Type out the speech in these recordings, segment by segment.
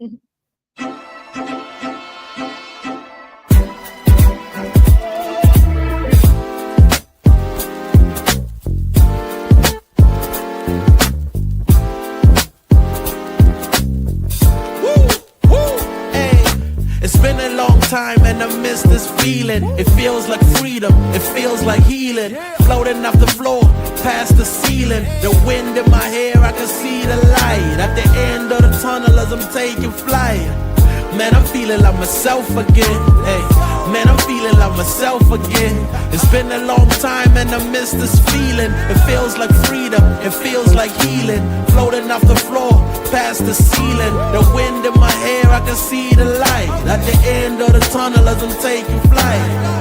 It's been a long time and I miss this feeling. It feels like freedom, it feels like healing. Floating off the floor, past the ceiling. The wind in my hair, I can see the light at the end of the tunnel as I'm taking flight. Man, I'm feeling like myself again. Hey, man, I'm feeling like myself again. It's been a long time and I miss this feeling. It feels like freedom, it feels like healing. Floating off the floor, past the ceiling. The wind in my hair, I can see the light at the end of the tunnel as I'm taking flight.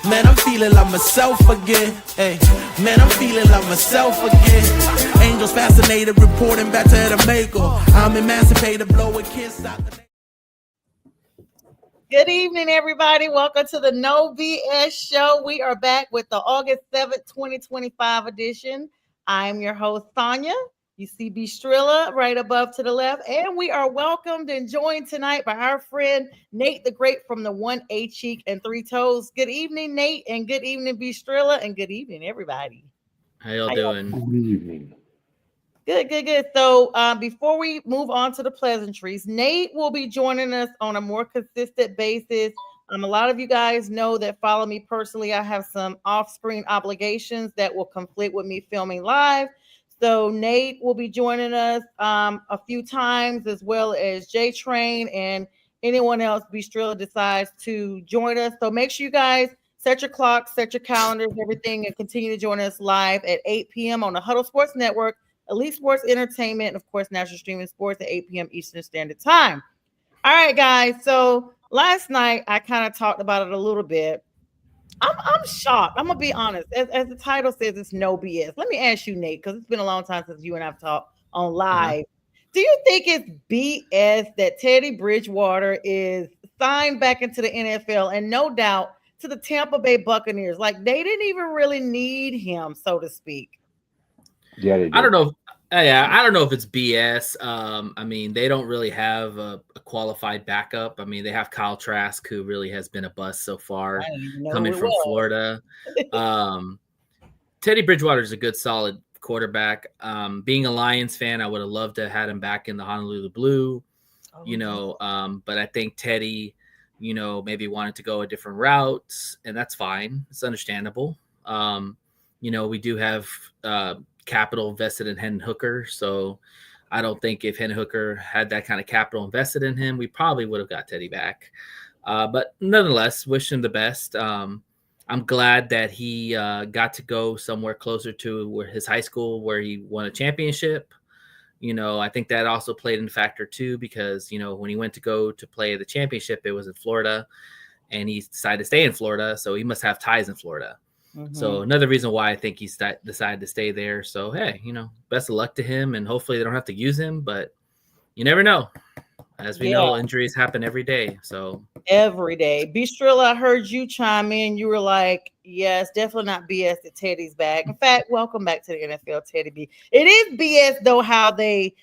Man, I'm feeling like myself again. Hey, man, I'm feeling like myself again. Angels fascinated, reporting back to the maker. I'm emancipated, blowing kiss out the. Good evening, everybody. Welcome to the No BS Show. We are back with the August 7th, 2025 edition. I'm your host, Sonia. You see Bistrilla right above to the left. And we are welcomed and joined tonight by our friend, Nate the Great from the 1A Cheek and 3 Toes. Good evening, Nate, and good evening, Bistrilla, and good evening, everybody. How y'all doing? Good evening. Good. So before we move on to the pleasantries, Nate will be joining us on a more consistent basis. A lot of you guys know that follow me personally. I have some off-screen obligations that will conflict with me filming live. So Nate will be joining us a few times, as well as J Train and anyone else Bistrilla decides to join us. So make sure you guys set your clocks, set your calendars, everything, and continue to join us live at 8 p.m. on the Huddle Sports Network, Elite Sports Entertainment, and of course, National Streaming Sports at 8 p.m. Eastern Standard Time. All right, guys. So last night I kind of talked about it a little bit. I'm shocked. I'm gonna be honest. As the title says, it's no BS. Let me ask you, Nate, because it's been a long time since you and I've talked on live. Do you think it's BS that Teddy Bridgewater is signed back into the NFL, and no doubt to the Tampa Bay Buccaneers? Like, they didn't even really need him, so to speak. Yeah, they did. I don't know. I don't know if it's BS. I mean, they don't really have a qualified backup. I mean, they have Kyle Trask, who really has been a bust so far, coming from Florida. Teddy Bridgewater is a good, solid quarterback. Being a Lions fan, I would have loved to have had him back in the Honolulu Blue, but I think Teddy, maybe wanted to go a different route, and that's fine. It's understandable. We do have capital invested in Hendon Hooker, so I don't think if Hendon Hooker had that kind of capital invested in him, we probably would have got Teddy back. But nonetheless, wish him the best. I'm glad that he got to go somewhere closer to his high school where he won a championship. I think that also played in factor too, because, when he went to go to play the championship, it was in Florida, and he decided to stay in Florida. So he must have ties in Florida. So another reason why I think he decided to stay there. So, hey, best of luck to him, and hopefully they don't have to use him, but you never know. As we know, injuries happen every day. So every day. Bistrilla, I heard you chime in. You were like, yes, definitely not BS that Teddy's back. In fact, welcome back to the NFL, Teddy B. It is BS, though, how they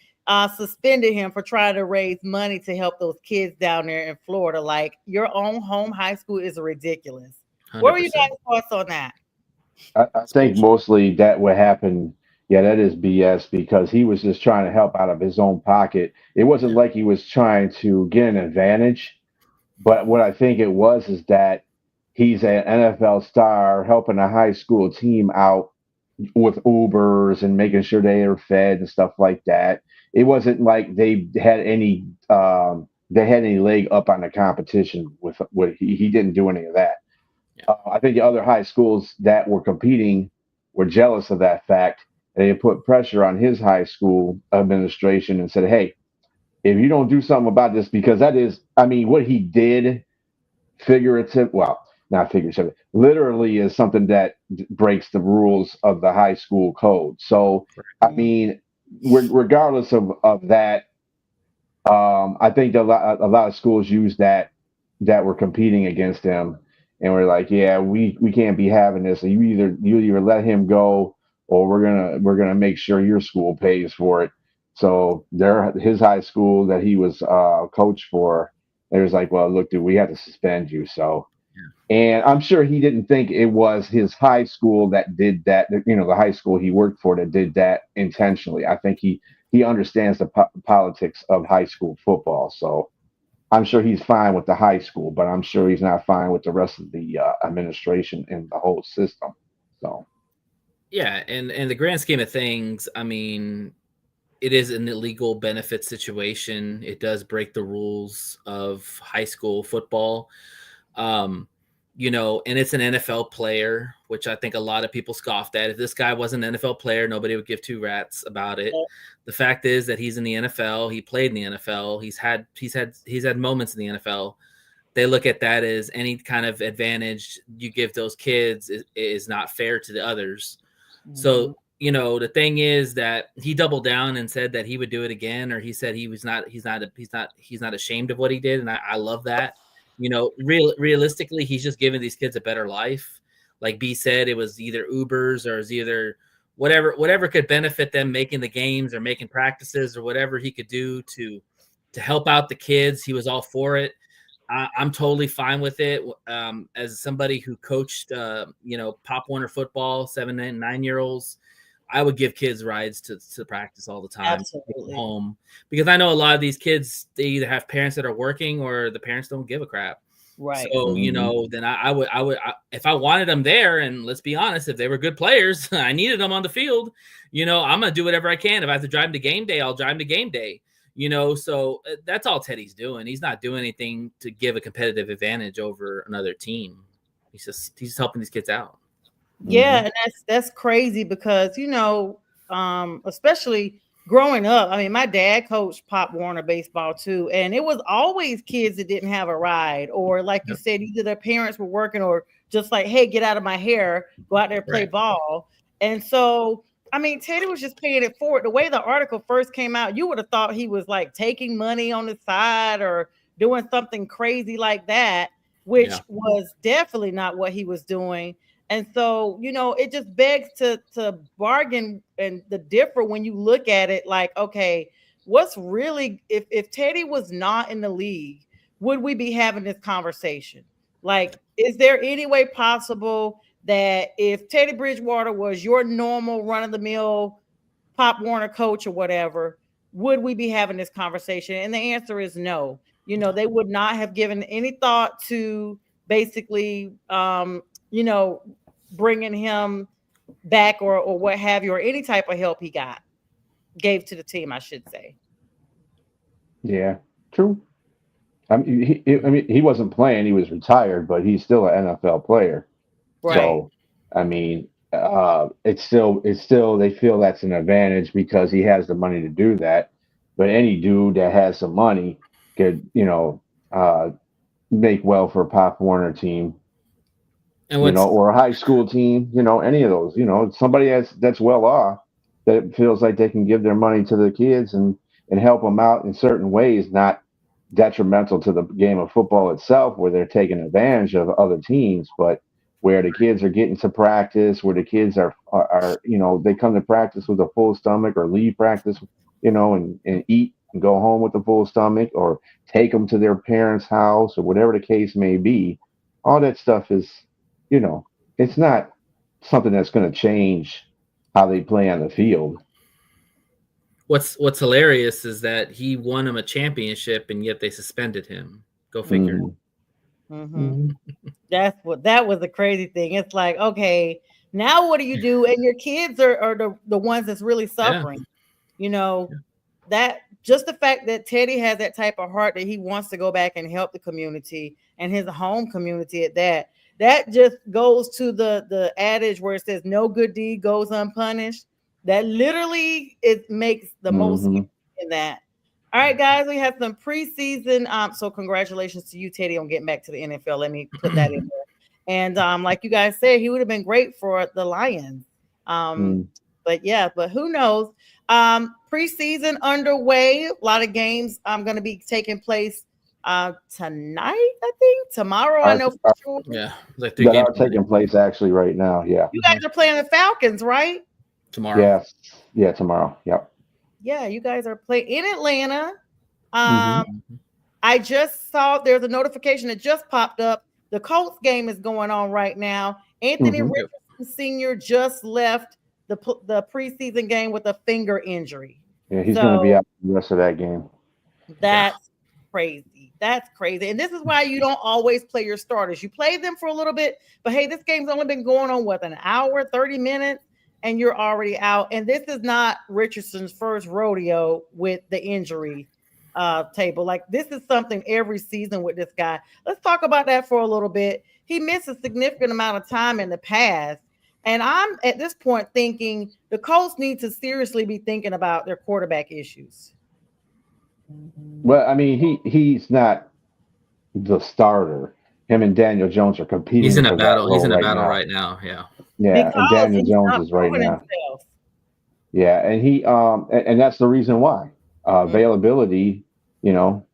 suspended him for trying to raise money to help those kids down there in Florida. Like, your own home high school is ridiculous. 100%. What were you guys' thoughts on that? I think mostly that what happened. Yeah, that is BS, because he was just trying to help out of his own pocket. It wasn't like he was trying to get an advantage. But what I think it was is that he's an NFL star helping a high school team out with Ubers and making sure they are fed and stuff like that. It wasn't like they had any leg up on the competition with what he didn't do any of that. I think the other high schools that were competing were jealous of that fact. They put pressure on his high school administration and said, hey, if you don't do something about this, because that is, I mean, what he did not figurative, literally is something that breaks the rules of the high school code. So, I mean, regardless of that, I think a lot of schools use that were competing against him. And we're like, yeah, we can't be having this. You either let him go, or we're gonna make sure your school pays for it. So his high school that he was coach for, they was like, well, look, dude, we have to suspend you. So, and I'm sure he didn't think it was his high school that did that. You know, the high school he worked for that did that intentionally. I think he understands the politics of high school football. So I'm sure he's fine with the high school, but I'm sure he's not fine with the rest of the administration and the whole system. So, yeah, and in the grand scheme of things, I mean, it is an illegal benefit situation. It does break the rules of high school football. You know, and it's an NFL player, which I think a lot of people scoffed at. If this guy wasn't an NFL player, nobody would give two rats about it. The fact is that he's in the NFL. He played in the NFL. He's had moments in the NFL. They look at that as any kind of advantage you give those kids is not fair to the others. Mm-hmm. So, you know, the thing is that he doubled down and said that he would do it again, or he said he's not ashamed of what he did, and I love that. You know, realistically, he's just giving these kids a better life. Like B said, it was either Ubers or it was either whatever could benefit them making the games or making practices or whatever he could do to help out the kids. He was all for it. I'm totally fine with it. As somebody who coached, you know, Pop Warner football, 7 and 9-year-olds, I would give kids rides to practice all the time. Absolutely. Home, because I know a lot of these kids, they either have parents that are working or the parents don't give a crap. Right. So, you know, then I would if I wanted them there, and let's be honest, if they were good players, I needed them on the field, you know, I'm going to do whatever I can. If I have to drive them to game day, I'll drive them to game day, you know? So that's all Teddy's doing. He's not doing anything to give a competitive advantage over another team. He's just helping these kids out. Yeah, and that's crazy because, you know, especially growing up, I mean, my dad coached Pop Warner baseball too, and it was always kids that didn't have a ride, or like you said, either their parents were working or just like, hey, get out of my hair, go out there and play ball. And so, I mean, Teddy was just paying it forward. The way the article first came out, you would have thought he was like taking money on the side or doing something crazy like that, which was definitely not what he was doing. And so, you know, it just begs to bargain and the differ when you look at it like, okay, what's really, if Teddy was not in the league, would we be having this conversation? Like, is there any way possible that if Teddy Bridgewater was your normal run-of-the-mill Pop Warner coach or whatever, would we be having this conversation? And the answer is no. You know, they would not have given any thought to basically, you know, bringing him back or what have you, or any type of help he gave to the team, I should say. Yeah, true. I mean, he wasn't playing; he was retired, but he's still an NFL player. Right. So, I mean, it's still they feel that's an advantage because he has the money to do that. But any dude that has some money could, you know, make well for a Pop Warner team. And you know, or a high school team, you know, any of those, you know, somebody that's well off that feels like they can give their money to the kids and help them out in certain ways, not detrimental to the game of football itself, where they're taking advantage of other teams, but where the kids are getting to practice, where the kids are you know, they come to practice with a full stomach or leave practice, you know, and eat and go home with a full stomach, or take them to their parents' house or whatever the case may be. All that stuff is, you know, it's not something that's going to change how they play on the field. What's hilarious is that he won him a championship and yet they suspended him. Go figure. Mm-hmm. That was the crazy thing. It's like, okay, now what do you do? And your kids are the ones that's really suffering. You know, that just the fact that Teddy has that type of heart that he wants to go back and help the community and his home community at that. That just goes to the adage where it says no good deed goes unpunished. That literally it makes the most in that. All right, guys, we have some preseason. So congratulations to you, Teddy, on getting back to the NFL. Let me put that in there. And like you guys said, he would have been great for the Lions. But who knows? Preseason underway. A lot of games going to be taking place tonight, I think. Tomorrow, I know for sure. Yeah, like 3 games are taking place actually right now. Yeah, you guys are playing the Falcons, right? tomorrow. Yes. Yeah, tomorrow. Yep. Yeah, you guys are playing in Atlanta. Mhm. I just saw there's a notification that just popped up. The Colts game is going on right now. Anthony Mhm. Richardson Sr. just left the preseason game with a finger injury. Yeah, he's going to be So out the rest of that game. that's crazy. That's crazy. And this is why you don't always play your starters. You play them for a little bit, but hey, this game's only been going on what, an hour, 30 minutes, and you're already out. And this is not Richardson's first rodeo with the injury table. Like, this is something every season with this guy. Let's talk about that for a little bit. He missed a significant amount of time in the past. And I'm at this point thinking the Colts need to seriously be thinking about their quarterback issues. Well, I mean, he's not the starter. Him and Daniel Jones are competing He's in for a that battle. He's role in a right battle now. right now. Yeah. Yeah, and Because Daniel he's Jones not is right proving now. himself. Yeah, and he and that's the reason why availability, you know,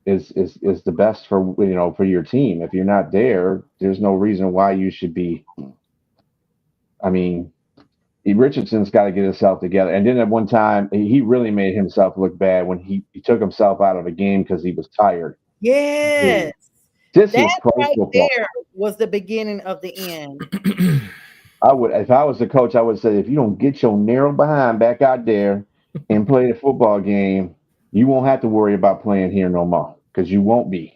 is the best for for your team. If you're not there, there's no reason why you should be. I mean, Richardson's got to get himself together. And then at one time, he really made himself look bad when he took himself out of the game because he was tired. Yes. This That is pro right football. there was the beginning of the end. I would, if I was the coach, I would say, if you don't get your narrow behind back out there and play the football game, you won't have to worry about playing here no more because you won't be.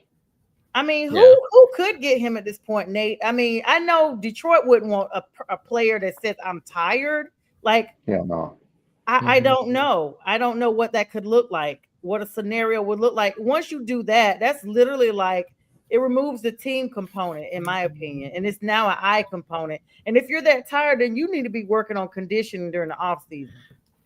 I mean, Yeah. who could get him at this point, Nate? I mean, I know Detroit wouldn't want a player that says I'm tired. Like, Hell no. I don't know. I don't know what that could look like, what a scenario would look like. Once you do that, that's literally like it removes the team component, in my opinion, and it's now an I component. And if you're that tired, then you need to be working on conditioning during the off season.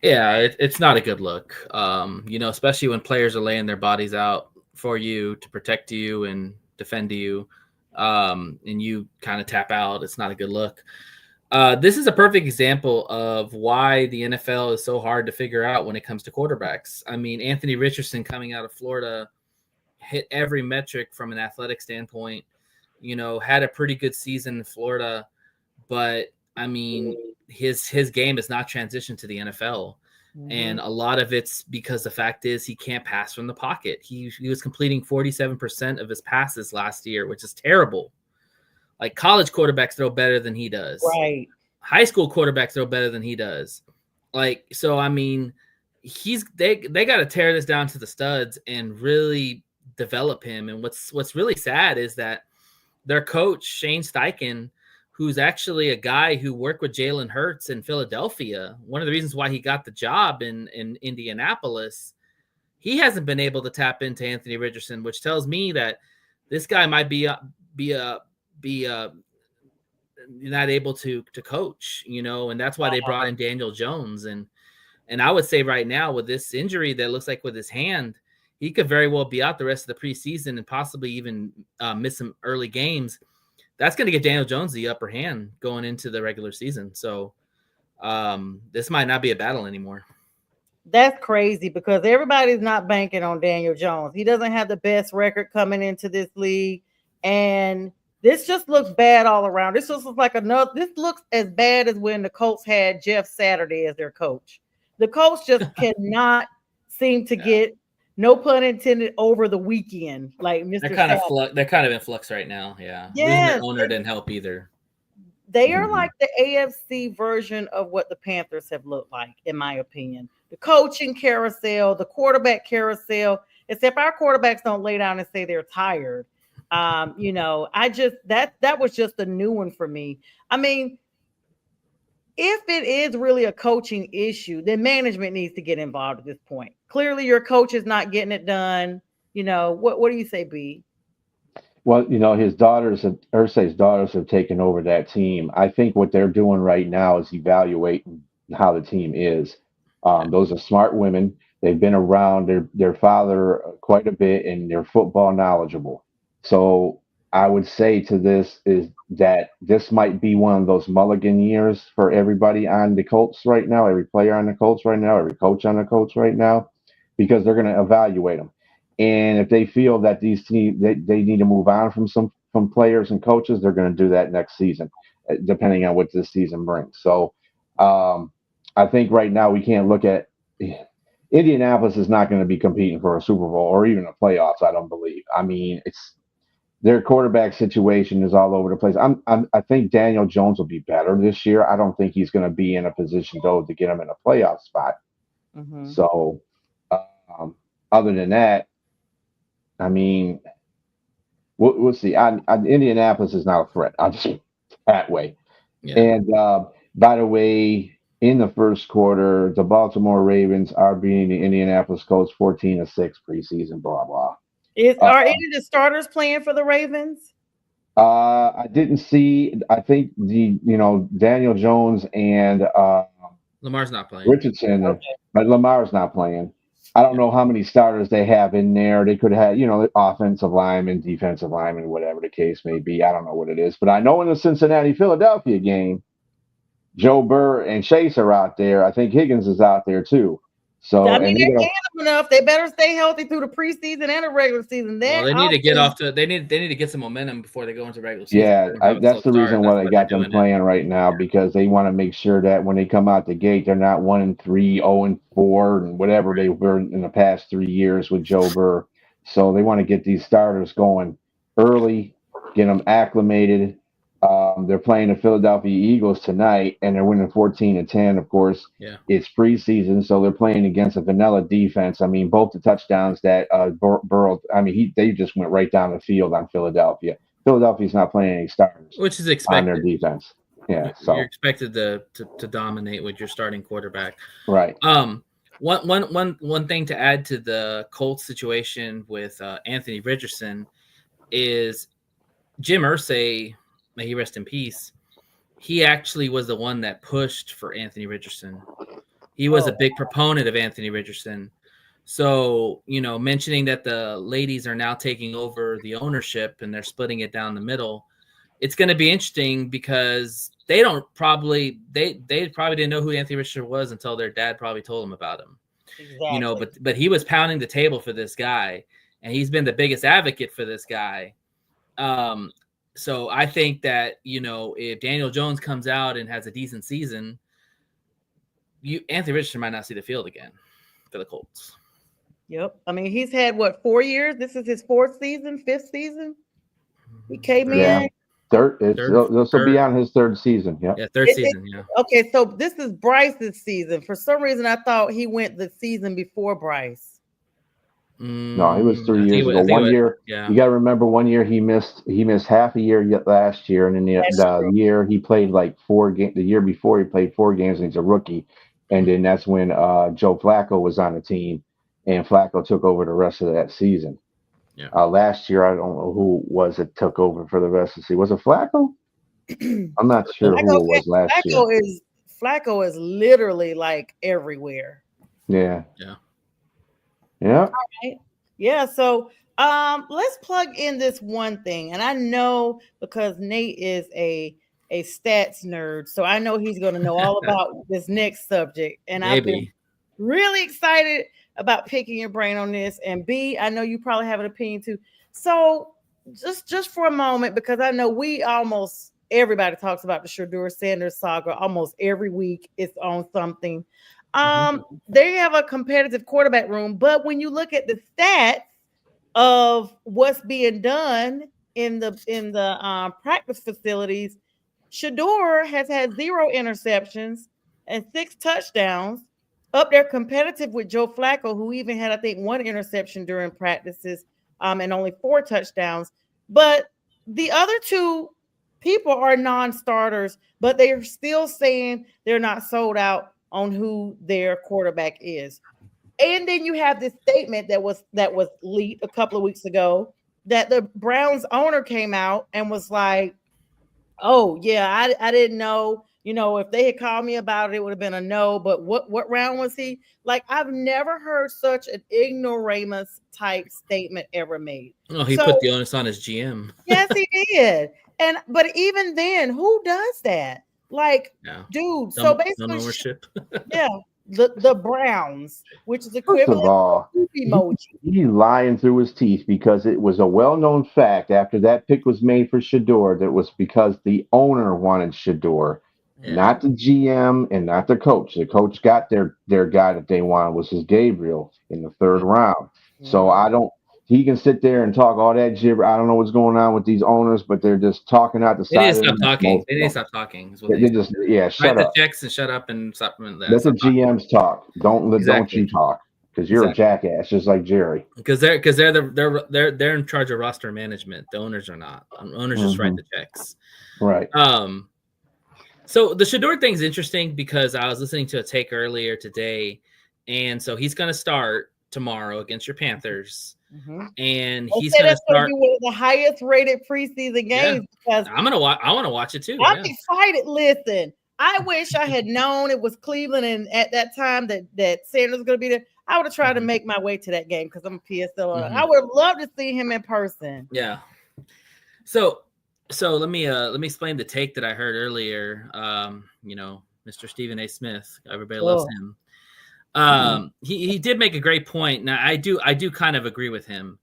Yeah, it's not a good look. Especially when players are laying their bodies out for you to protect you and defend you, and you kind of tap out. It's not a good look. This is a perfect example of why the NFL is so hard to figure out when it comes to quarterbacks. I mean, Anthony Richardson coming out of Florida hit every metric from an athletic standpoint, had a pretty good season in Florida, but I mean, his game is not transitioned to the NFL. And a lot of it's because the fact is he can't pass from the pocket. He was completing 47% of his passes last year, which is terrible. Like, college quarterbacks throw better than he does. Right. High school quarterbacks throw better than he does. Like, so I mean, they got to tear this down to the studs and really develop him. And what's really sad is that their coach Shane Steichen, who's actually a guy who worked with Jalen Hurts in Philadelphia, one of the reasons why he got the job in Indianapolis, he hasn't been able to tap into Anthony Richardson, which tells me that this guy might be not able to coach, and that's why they brought in Daniel Jones. And I would say right now, with this injury that looks like with his hand, he could very well be out the rest of the preseason and possibly even miss some early games. That's going to get Daniel Jones the upper hand going into the regular season. So this might not be a battle anymore. That's crazy because everybody's not banking on Daniel Jones. He doesn't have the best record coming into this league. And this just looks bad all around. This just looks like this looks as bad as when the Colts had Jeff Saturday as their coach. The Colts just cannot seem to get, no pun intended, over the weekend. Like Mr. They're kind of in flux right now. Yeah. Yes. Losing their owner didn't help either. They are like the AFC version of what the Panthers have looked like, in my opinion. The coaching carousel, the quarterback carousel, except our quarterbacks don't lay down and say they're tired. That was just a new one for me. I mean, if it is really a coaching issue, then management needs to get involved at this point. Clearly, your coach is not getting it done. What do you say, B? Well, Irsay's daughters have taken over that team. I think what they're doing right now is evaluating how the team is. Those are smart women. They've been around their father quite a bit, and they're football knowledgeable. So I would say to this is that this might be one of those mulligan years for everybody on the Colts right now, every player on the Colts right now, every coach on the Colts right now, because they're going to evaluate them. And if they feel that these teams they need to move on from players and coaches, they're going to do that next season, depending on what this season brings. So I think right now we can't look at Indianapolis is not going to be competing for a Super Bowl or even a playoffs. I don't believe. I mean, it's their quarterback situation is all over the place. I think Daniel Jones will be better this year. I don't think he's going to be in a position though to get him in a playoff spot. Mm-hmm. So, other than that, I mean, we'll see. Indianapolis is not a threat. I'll just that way. Yeah. And by the way, in the first quarter, the Baltimore Ravens are beating the Indianapolis Colts 14-6 preseason. Blah blah. Are any of the starters playing for the Ravens? I didn't see. I think Daniel Jones and Lamar's not playing. Richardson, Okay. but Lamar's not playing. I don't know how many starters they have in there. They could have, offensive linemen, defensive linemen, whatever the case may be. I don't know what it is, but I know in the Cincinnati-Philadelphia game, Joe Burr and Chase are out there. I think Higgins is out there too. So I mean, they're enough. They better stay healthy through the preseason and the regular season. Well, they need to get off to. They need to get some momentum before they go into regular season. Yeah, that's the reason why they got them playing right now, because they want to make sure that when they come out the gate, they're not 1-3, 0-4, and whatever they were in the past 3 years with Joe Burr. So they want to get these starters going early, get them acclimated. They're playing the Philadelphia Eagles tonight, and they're winning 14-10. Of course, It's preseason, so they're playing against a vanilla defense. I mean, both the touchdowns that Burrow, they just went right down the field on Philadelphia. Philadelphia's not playing any starters, which is expected on their defense. Yeah, so you're expected to dominate with your starting quarterback, right? One thing to add to the Colts situation with Anthony Richardson is Jim Irsay. May he rest in peace. He actually was the one that pushed for Anthony Richardson. He was a big proponent of Anthony Richardson. So, mentioning that the ladies are now taking over the ownership and they're splitting it down the middle, it's going to be interesting because they probably didn't know who Anthony Richardson was until their dad probably told them about him. Exactly. But he was pounding the table for this guy, and he's been the biggest advocate for this guy. So I think that, if Daniel Jones comes out and has a decent season, Anthony Richardson might not see the field again for the Colts. Yep. I mean, he's had 4 years? This is his fifth season. He came in. Third. This will be on his third season. Yeah. Yeah, third season. Yeah. Okay, so this is Bryce's season. For some reason, I thought he went the season before Bryce. No, he was 3 years ago. 1 year, you got to remember, 1 year he missed half a year last year, and then the year he played like 4 games. The year before he played 4 games, and he's a rookie, and then that's when Joe Flacco was on the team, and Flacco took over the rest of that season. Yeah. Last year, I don't know who was it took over for the rest of the season. Was it Flacco? I'm not sure who it was last year. Flacco is literally like everywhere. Yeah. Yeah. Yeah. All right. Yeah. So let's plug in this one thing. And I know because Nate is a stats nerd, so I know he's going to know all about this next subject. And I've been really excited about picking your brain on this. And B, I know you probably have an opinion too. So just for a moment, because I know everybody talks about the Shedeur Sanders saga almost every week. It's on something. They have a competitive quarterback room, but when you look at the stats of what's being done in the practice facilities, Shedeur has had 0 interceptions and 6 touchdowns, up there competitive with Joe Flacco, who even had, I think, 1 interception during practices and only 4 touchdowns. But the other 2 people are non-starters, but they are still saying they're not sold out on who their quarterback is. And then you have this statement that was leaked a couple of weeks ago that the Browns owner came out and was like, oh yeah, I didn't know, if they had called me about it would have been a no, but what round was he? Like, I've never heard such an ignoramus type statement ever made. Oh, he put the onus on his GM. Yes, he did. But even then, who does that? Like, dude, so basically, ownership. Yeah, the Browns, which is equivalent to emoji. He's lying through his teeth, because it was a well-known fact after that pick was made for Shedeur that was because the owner wanted Shedeur. not the GM and not the coach. The coach got their guy that they wanted, which is Gabriel in the third round. So I don't. He can sit there and talk all that gibber. I don't know what's going on with these owners, but they're just talking out the They need side to of their stop mouth. talking. Most They of need to them. stop talking. Is what They just shut write the up. checks and shut up and stop. Let the Stop talking. GMs talk. Don't Exactly. you talk because you're Exactly. a jackass just like Jerry. Because they're in charge of roster management. The owners are not. Owners just write the checks. Right. So the Shedeur thing's interesting because I was listening to a take earlier today, and so he's going to start tomorrow against your Panthers, and he's going to start one of the highest rated preseason games because I want to watch it too. I'm excited. Listen, I wish I had known it was Cleveland and at that time that Sanders was going to be there. I would have tried to make my way to that game because I'm a PSL. I would have loved to see him in person. Yeah. So let me explain the take that I heard earlier. Mr. Stephen A. Smith, everybody loves him. He did make a great point. Now I do kind of agree with him.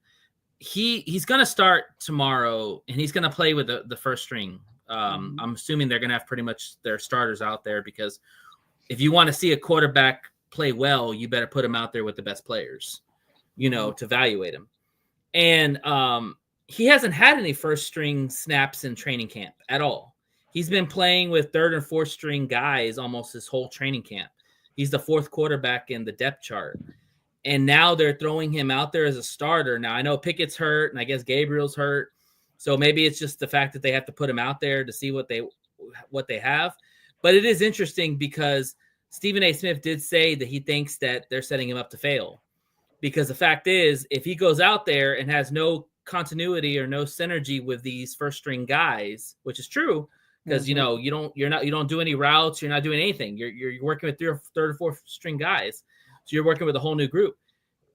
He's going to start tomorrow and he's going to play with the first string. I'm assuming they're going to have pretty much their starters out there because if you want to see a quarterback play well, you better put him out there with the best players, to evaluate him. And he hasn't had any first string snaps in training camp at all. He's been playing with third and fourth string guys almost his whole training camp. He's the fourth quarterback in the depth chart. And now they're throwing him out there as a starter. Now I know Pickett's hurt and I guess Gabriel's hurt. So maybe it's just the fact that they have to put him out there to see what they have. But it is interesting because Stephen A. Smith did say that he thinks that they're setting him up to fail. Because the fact is, if he goes out there and has no continuity or no synergy with these first string guys, which is true, because you don't do any routes, you're not doing anything. You're working with third or fourth string guys, so you're working with a whole new group.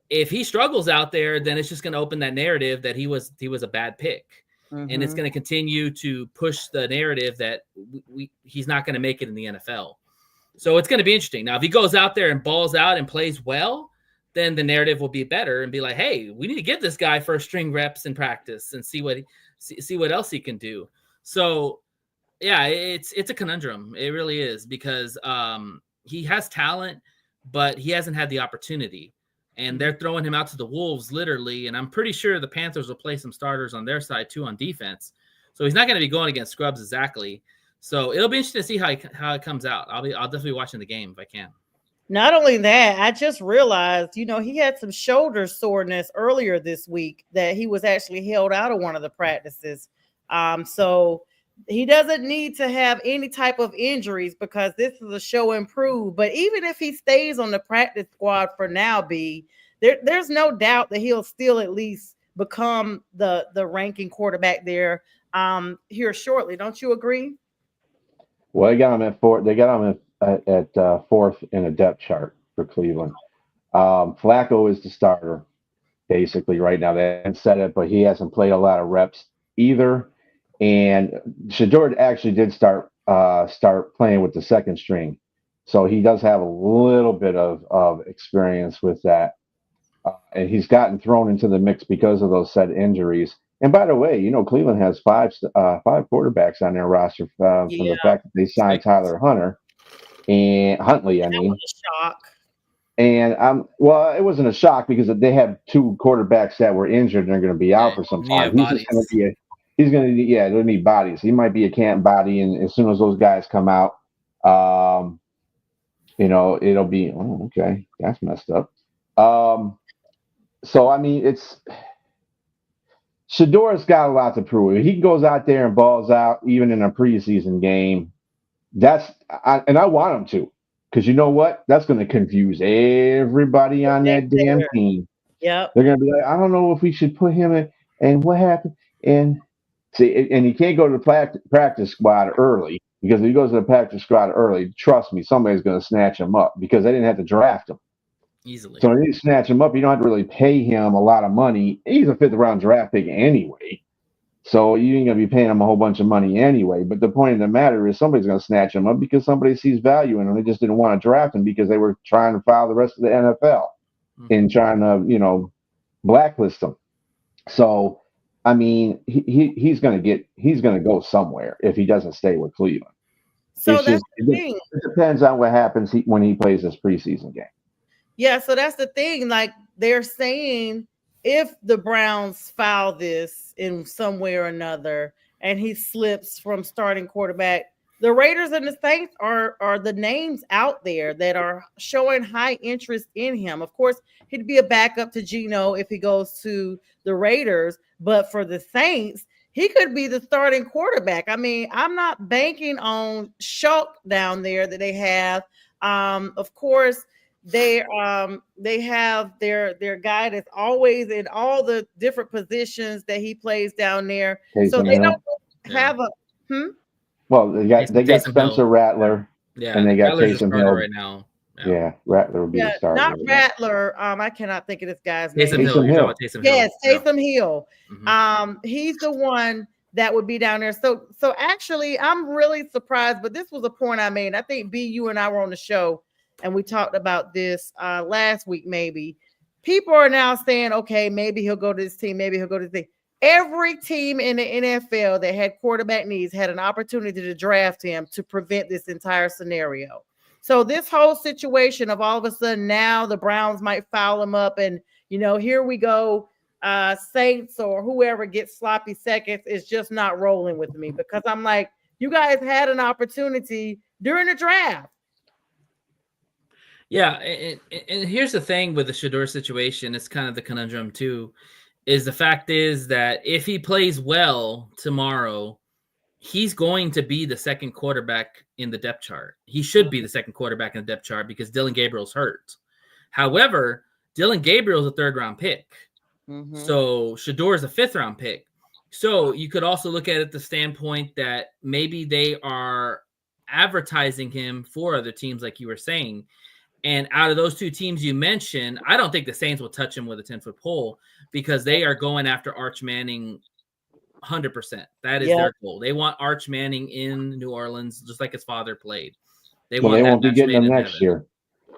If he struggles out there, then it's just going to open that narrative that he was a bad pick, and it's going to continue to push the narrative that he's not going to make it in the NFL. So it's going to be interesting. Now, if he goes out there and balls out and plays well, then the narrative will be better and be like, hey, we need to give this guy first string reps in practice and see what else he can do. So yeah, it's a conundrum. It really is because he has talent, but he hasn't had the opportunity and they're throwing him out to the wolves literally. And I'm pretty sure the Panthers will play some starters on their side too on defense. So he's not going to be going against scrubs exactly. So it'll be interesting to see how it comes out. I'll definitely be watching the game if I can. Not only that, I just realized, he had some shoulder soreness earlier this week that he was actually held out of one of the practices. So he doesn't need to have any type of injuries because this is a show and prove. But even if he stays on the practice squad for now, there's no doubt that he'll still at least become the ranking quarterback there here shortly. Don't you agree? Well, they got him at fourth. They got him at fourth in a depth chart for Cleveland. Flacco is the starter, basically, right now. They haven't said it, but he hasn't played a lot of reps either. And Shedeur actually did start playing with the second string. So he does have a little bit of experience with that. And he's gotten thrown into the mix because of those said injuries. And by the way, Cleveland has five quarterbacks on their roster from the fact that they signed Tyler Huntley. I mean, was a shock. And it wasn't a shock because they have two quarterbacks that were injured and they're going to be out for some time. He's going to they'll need bodies. He might be a camp body, and as soon as those guys come out, it'll be okay. That's messed up. So I mean, Shedeur's got a lot to prove. If he goes out there and balls out, even in a preseason game, I want him to, because you know what? That's going to confuse everybody on that damn team. Yeah, they're going to be like, I don't know if we should put him in, and what happened? And see, and he can't go to the practice squad early, because if he goes to the practice squad early, trust me, somebody's going to snatch him up because they didn't have to draft him easily. So when you snatch him up, you don't have to really pay him a lot of money. He's a fifth-round draft pick anyway, so you ain't going to be paying him a whole bunch of money anyway. But the point of the matter is somebody's going to snatch him up because somebody sees value in him. They just didn't want to draft him because they were trying to follow the rest of the NFL and trying to, blacklist him. So, I mean, he's going to go somewhere if he doesn't stay with Cleveland. So It's that's just the thing. it depends on what happens when he plays this preseason game. Yeah, so that's the thing. Like they're saying, if the Browns foul this in some way or another, and he slips from starting quarterback, the Raiders and the Saints are the names out there that are showing high interest in him. Of course, he'd be a backup to Geno if he goes to the Raiders, but for the Saints, he could be the starting quarterback. I mean, I'm not banking on Shulk down there that they have. Of course, they have their guy that's always in all the different positions that he plays down there. So Taysom they Hill. don't have a Well, they got Taysom Spencer Hill. Rattler, Yeah, and they got Rattler's a Taysom starter Hill. right now. Yeah, Rattler would be the starter. not Rattler. I cannot think of this guy's name. Taysom Hill. Taysom You're talking Hill. about Taysom Yes, Hill. Taysom Hill. Mhm. He's the one that would be down there. So actually, I'm really surprised. But this was a point I made. I think B, you and I were on the show, and we talked about this last week. Maybe people are now saying, okay, maybe he'll go to this team. Maybe he'll go to this team. Every team in the NFL that had quarterback needs had an opportunity to draft him to prevent this entire scenario. So this whole situation of all of a sudden now the Browns might foul him up, and here we go. Saints or whoever gets sloppy seconds is just not rolling with me, because I'm like, you guys had an opportunity during the draft. Yeah, and here's the thing with the Shador situation. It's kind of the conundrum too. Is the fact is that if he plays well tomorrow, he's going to be the second quarterback in the depth chart. He should be the second quarterback in the depth chart because Dylan Gabriel's hurt. However, Dylan Gabriel's a third-round pick. So Shador is a fifth-round pick. So you could also look at it the standpoint that maybe they are advertising him for other teams, like you were saying. And out of those two teams you mentioned, I don't think the Saints will touch him with a 10-foot pole because they are going after Arch Manning 100%. That is their goal. They want Arch Manning in New Orleans, just like his father played. They won't be getting them next year.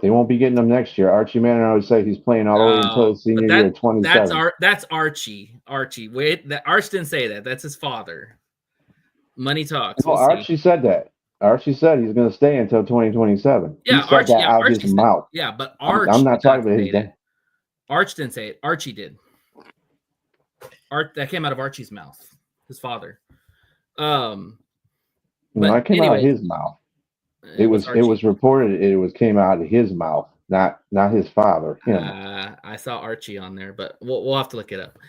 They won't be getting them next year. Archie Manning always say he's playing all the way until his senior year, 27. That's Archie. Wait, Arch didn't say that. That's his father. Money talks. Well, Archie said that. Archie said he's going to stay until 2027. Yeah, he said that out Archie his mouth. Yeah, but Arch. I'm not talking about his dad. Arch didn't say it. Archie did. That came out of Archie's mouth. His father. No, it came out of his mouth. It was reported it came out of his mouth, not his father. Him. I saw Archie on there, but we'll have to look it up.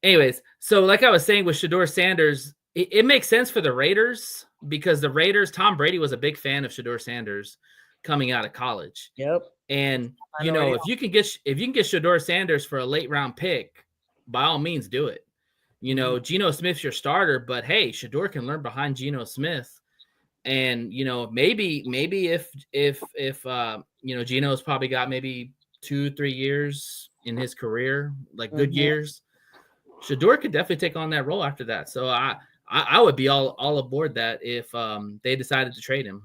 Anyways, so like I was saying with Shador Sanders, it makes sense for the Raiders because the Raiders, Tom Brady was a big fan of Shador Sanders coming out of college. Yep. And if you can get Shador Sanders for a late round pick, by all means do it. Geno Smith's your starter, but hey, Shador can learn behind Geno Smith. And maybe if Geno's probably got maybe 2-3 years in his career, like good years, Shador could definitely take on that role after that. So I would be all aboard that if they decided to trade him.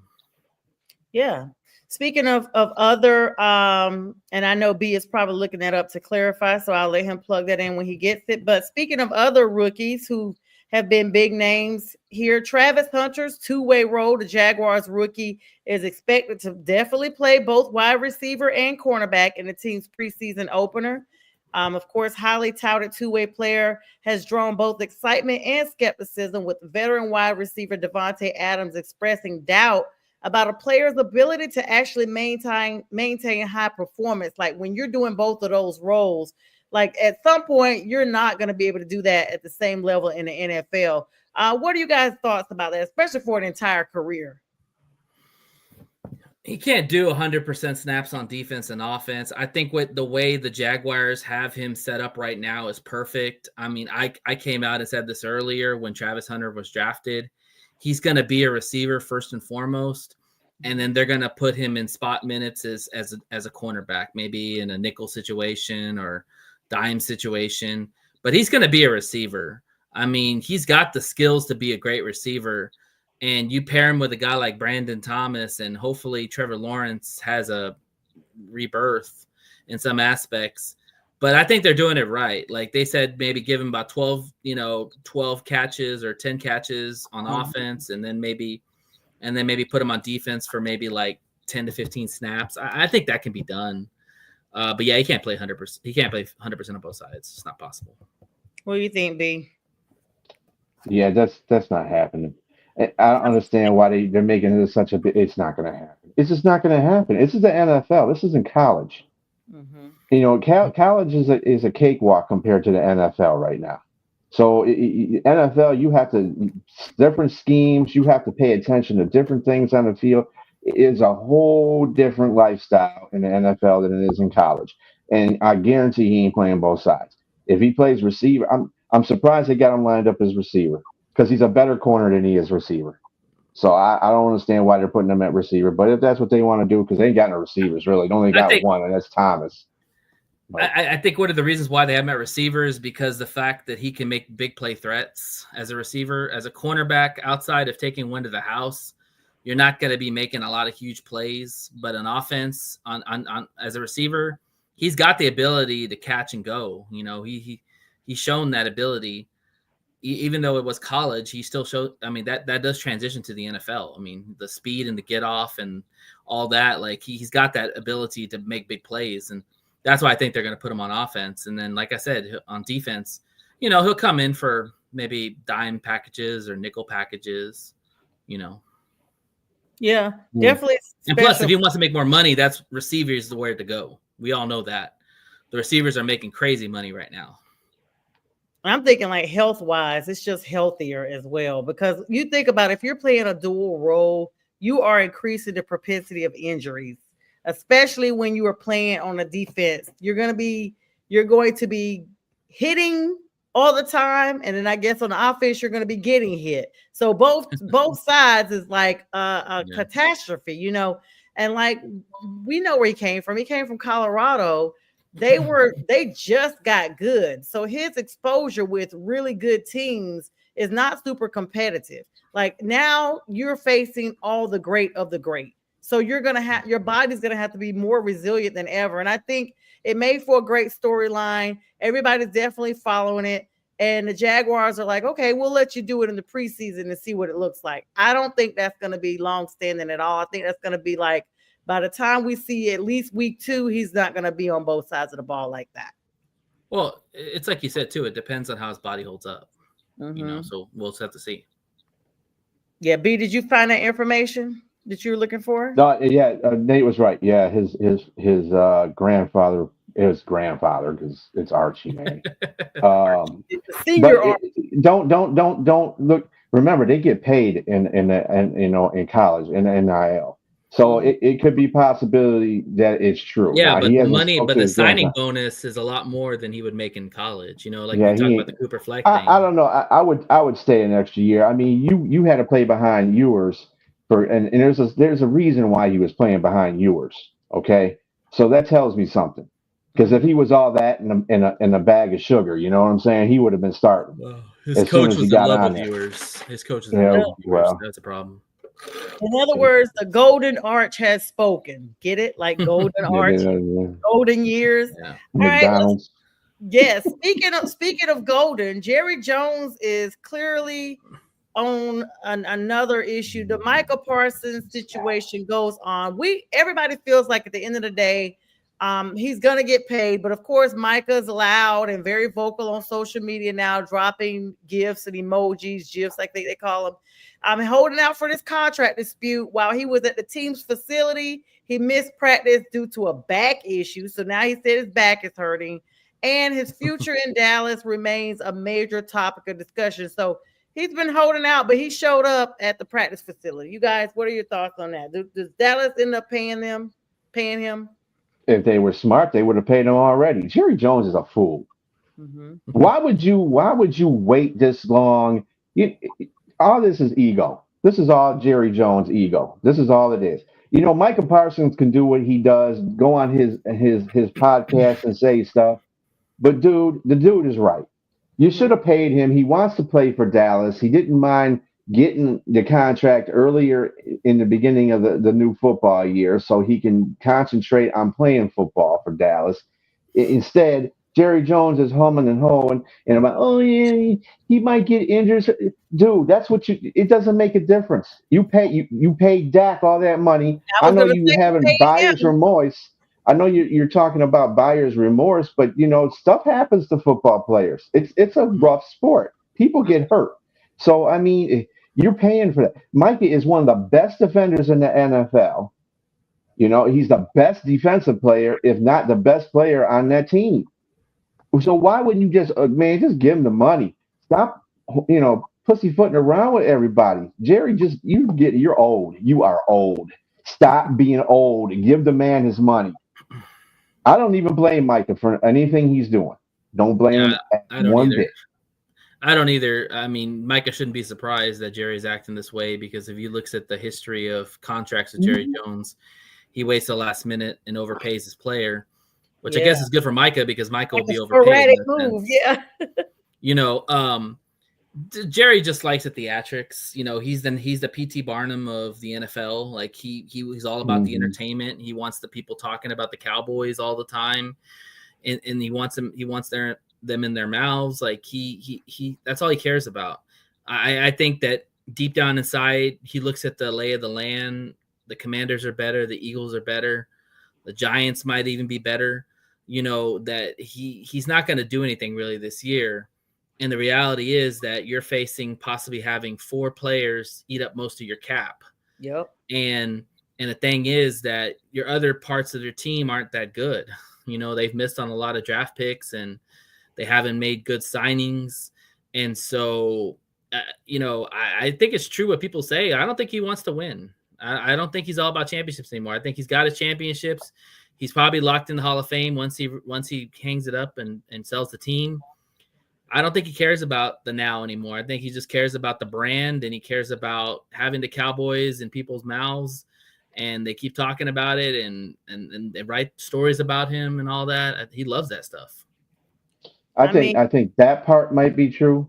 Yeah. Speaking of other, and I know B is probably looking that up to clarify, so I'll let him plug that in when he gets it. But speaking of other rookies who have been big names here, Travis Hunter's two-way role, the Jaguars rookie, is expected to definitely play both wide receiver and cornerback in the team's preseason opener. Of course, highly touted two-way player has drawn both excitement and skepticism, with veteran wide receiver Devontae Adams expressing doubt about a player's ability to actually maintain high performance. Like when you're doing both of those roles, like at some point, you're not going to be able to do that at the same level in the NFL. What are you guys' thoughts about that, especially for an entire career? He can't do 100% snaps on defense and offense. I think with the way the Jaguars have him set up right now is perfect. I mean, I came out and said this earlier when Travis Hunter was drafted. He's going to be a receiver first and foremost, and then they're going to put him in spot minutes as a cornerback, maybe in a nickel situation or dime situation. But he's going to be a receiver. I mean, he's got the skills to be a great receiver. And you pair him with a guy like Brandon Thomas, and hopefully Trevor Lawrence has a rebirth in some aspects. But I think they're doing it right. Like they said, maybe give him about 12 catches or 10 catches on offense, and then maybe and then maybe put him on defense for maybe like 10 to 15 snaps. I think that can be done. But yeah, he can't play 100%. He can't play 100% on both sides. It's not possible. What do you think, B? Yeah, that's not happening. I don't understand why they're making it such a big. It's not going to happen. It's just not going to happen. This is the NFL. This isn't college. Mm-hmm. You know, college is a cakewalk compared to the NFL right now. So NFL, you have to different schemes. You have to pay attention to different things on the field. It is a whole different lifestyle in the NFL than it is in college. And I guarantee he ain't playing both sides. If he plays receiver, I'm surprised they got him lined up as receiver because he's a better corner than he is receiver. So I don't understand why they're putting him at receiver. But if that's what they want to do, because they ain't got no receivers really, they only got one, and that's Thomas. I think one of the reasons why they have him at receiver is because the fact that he can make big play threats as a receiver, as a cornerback. Outside of taking one to the house, you're not going to be making a lot of huge plays. But an offense on as a receiver, he's got the ability to catch and go. You know, he's shown that ability. Even though it was college, he still showed. I mean, that does transition to the NFL. I mean, the speed and the get off and all that. Like he's got that ability to make big plays, and that's why I think they're going to put him on offense. And then, like I said, on defense, you know, he'll come in for maybe dime packages or nickel packages. You know. Yeah, definitely. And plus, if he wants to make more money, that's receivers the way to go. We all know that the receivers are making crazy money right now. I'm thinking like health wise, it's just healthier as well, because you think about if you're playing a dual role, you are increasing the propensity of injuries, especially when you are playing on a defense. You're going to be hitting all the time. And then I guess on the offense, you're going to be getting hit. So both sides is like a catastrophe, you know, and like, we know where he came from. He came from Colorado. They just got good. So his exposure with really good teams is not super competitive. Like now you're facing all the great of the great. So your body's going to have to be more resilient than ever. And I think it made for a great storyline. Everybody's definitely following it. And the Jaguars are like, okay, we'll let you do it in the preseason and see what it looks like. I don't think that's going to be long standing at all. I think that's going to be like, by the time we see at least week 2, he's not going to be on both sides of the ball like that. Well, it's like you said, too. It depends on how his body holds up. Mm-hmm. You know, so we'll just have to see. Yeah, B, did you find that information that you were looking for? No, yeah, Nate was right. Yeah, his grandfather, his grandfather, because it's Archie, man. Senior don't look. Remember, they get paid in college in NIL. So it could be possibility that it's true. Yeah, but the money, but the signing bonus is a lot more than he would make in college. You know, like we talked about the Cooper Fleck thing. I don't know. I would stay an extra year. I mean, you had to play behind Ewers and there's a reason why he was playing behind Ewers. Okay, so that tells me something. Because if he was all that in a bag of sugar, you know what I'm saying, he would have been starting. Well, his coach was in love with Ewers. His coach was in love with Ewers. That's a problem. In other words, the golden arch has spoken. Get it? Like golden arch, golden years. Yeah. All right. Yes. Speaking of golden, Jerry Jones is clearly on another issue. The Micah Parsons situation goes on. Everybody feels like at the end of the day, he's gonna get paid, but of course, Micah's loud and very vocal on social media now, dropping gifs and emojis, gifs like they call them. I'm holding out for this contract dispute. While he was at the team's facility, he missed practice due to a back issue. So now he said his back is hurting, and his future in Dallas remains a major topic of discussion. So he's been holding out, but he showed up at the practice facility. You guys, what are your thoughts on that? Does Dallas end up paying him? If they were smart, they would have paid him already. Jerry Jones is a fool. Mm-hmm. Why would you wait this long? All this is ego. This is all Jerry Jones' ego. This is all it is. You know, Micah Parsons can do what he does, go on his podcast and say stuff. But the dude is right. You should have paid him. He wants to play for Dallas. He didn't mind getting the contract earlier in the beginning of the new football year so he can concentrate on playing football for Dallas. Instead, Jerry Jones is humming and hawing, and I'm like, oh yeah, he might get injured. Dude, that's what you. It doesn't make a difference. You pay Dak all that money. I I was know gonna you say you having paid buyer's him. remorse. I know you're talking about buyer's remorse, but stuff happens to football players. It's a rough sport. People get hurt. So I mean, you're paying for that. Mikey is one of the best defenders in the NFL. He's the best defensive player, if not the best player on that team. So why wouldn't you just give him the money? Stop, pussyfooting around with everybody. Jerry, you're old. You are old. Stop being old. Give the man his money. I don't even blame Micah for anything he's doing. Don't blame Yeah, him I don't one either. bit. I don't either. I mean, Micah shouldn't be surprised that Jerry's acting this way, because if you look at the history of contracts with Jerry Jones, he waits the last minute and overpays his player, which I guess is good for Micah, because Micah will be overpaid. Sporadic move, yeah. Jerry just likes the theatrics. He's the P.T. Barnum of the NFL. Like he's all about the entertainment. He wants the people talking about the Cowboys all the time, and he wants them in their mouths. Like he that's all he cares about. I think that deep down inside, he looks at the lay of the land. The Commanders are better. The Eagles are better. The Giants might even be better. That he's not going to do anything really this year. And the reality is that you're facing possibly having 4 players eat up most of your cap. Yep. And the thing is that your other parts of your team aren't that good. They've missed on a lot of draft picks, and they haven't made good signings. And so, I think it's true what people say. I don't think he wants to win. I don't think he's all about championships anymore. I think he's got his championships. He's probably locked in the Hall of Fame once he hangs it up and sells the team. I don't think he cares about the now anymore. I think he just cares about the brand, and he cares about having the Cowboys in people's mouths, and they keep talking about it and they write stories about him and all that. He loves that stuff. I think that part might be true,